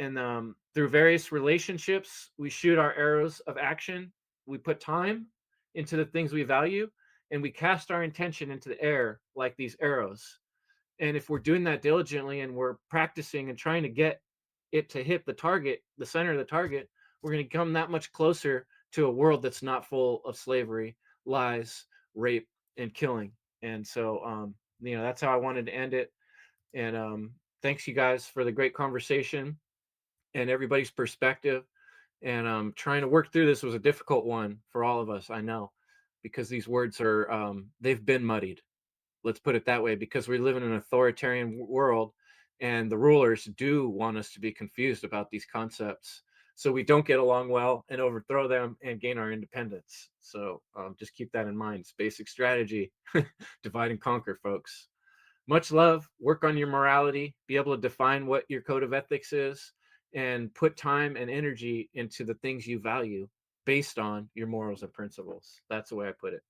[SPEAKER 1] through various relationships we shoot our arrows of action. We put time into the things we value, and we cast our intention into the air like these arrows. And if we're doing that diligently and we're practicing and trying to get it to hit the target, the center of the target, we're going to come that much closer to a world that's not full of slavery, lies, rape, and killing. And so, that's how I wanted to end it. And thanks, you guys, for the great conversation and everybody's perspective. And trying to work through this was a difficult one for all of us, I know, because these words are they've been muddied. Let's put it that way, because we live in an authoritarian world, and the rulers do want us to be confused about these concepts, so we don't get along well and overthrow them and gain our independence. So just keep that in mind. It's basic strategy. Divide and conquer, folks. Much love. Work on your morality. Be able to define what your code of ethics is, and put time and energy into the things you value based on your morals and principles. That's the way I put it.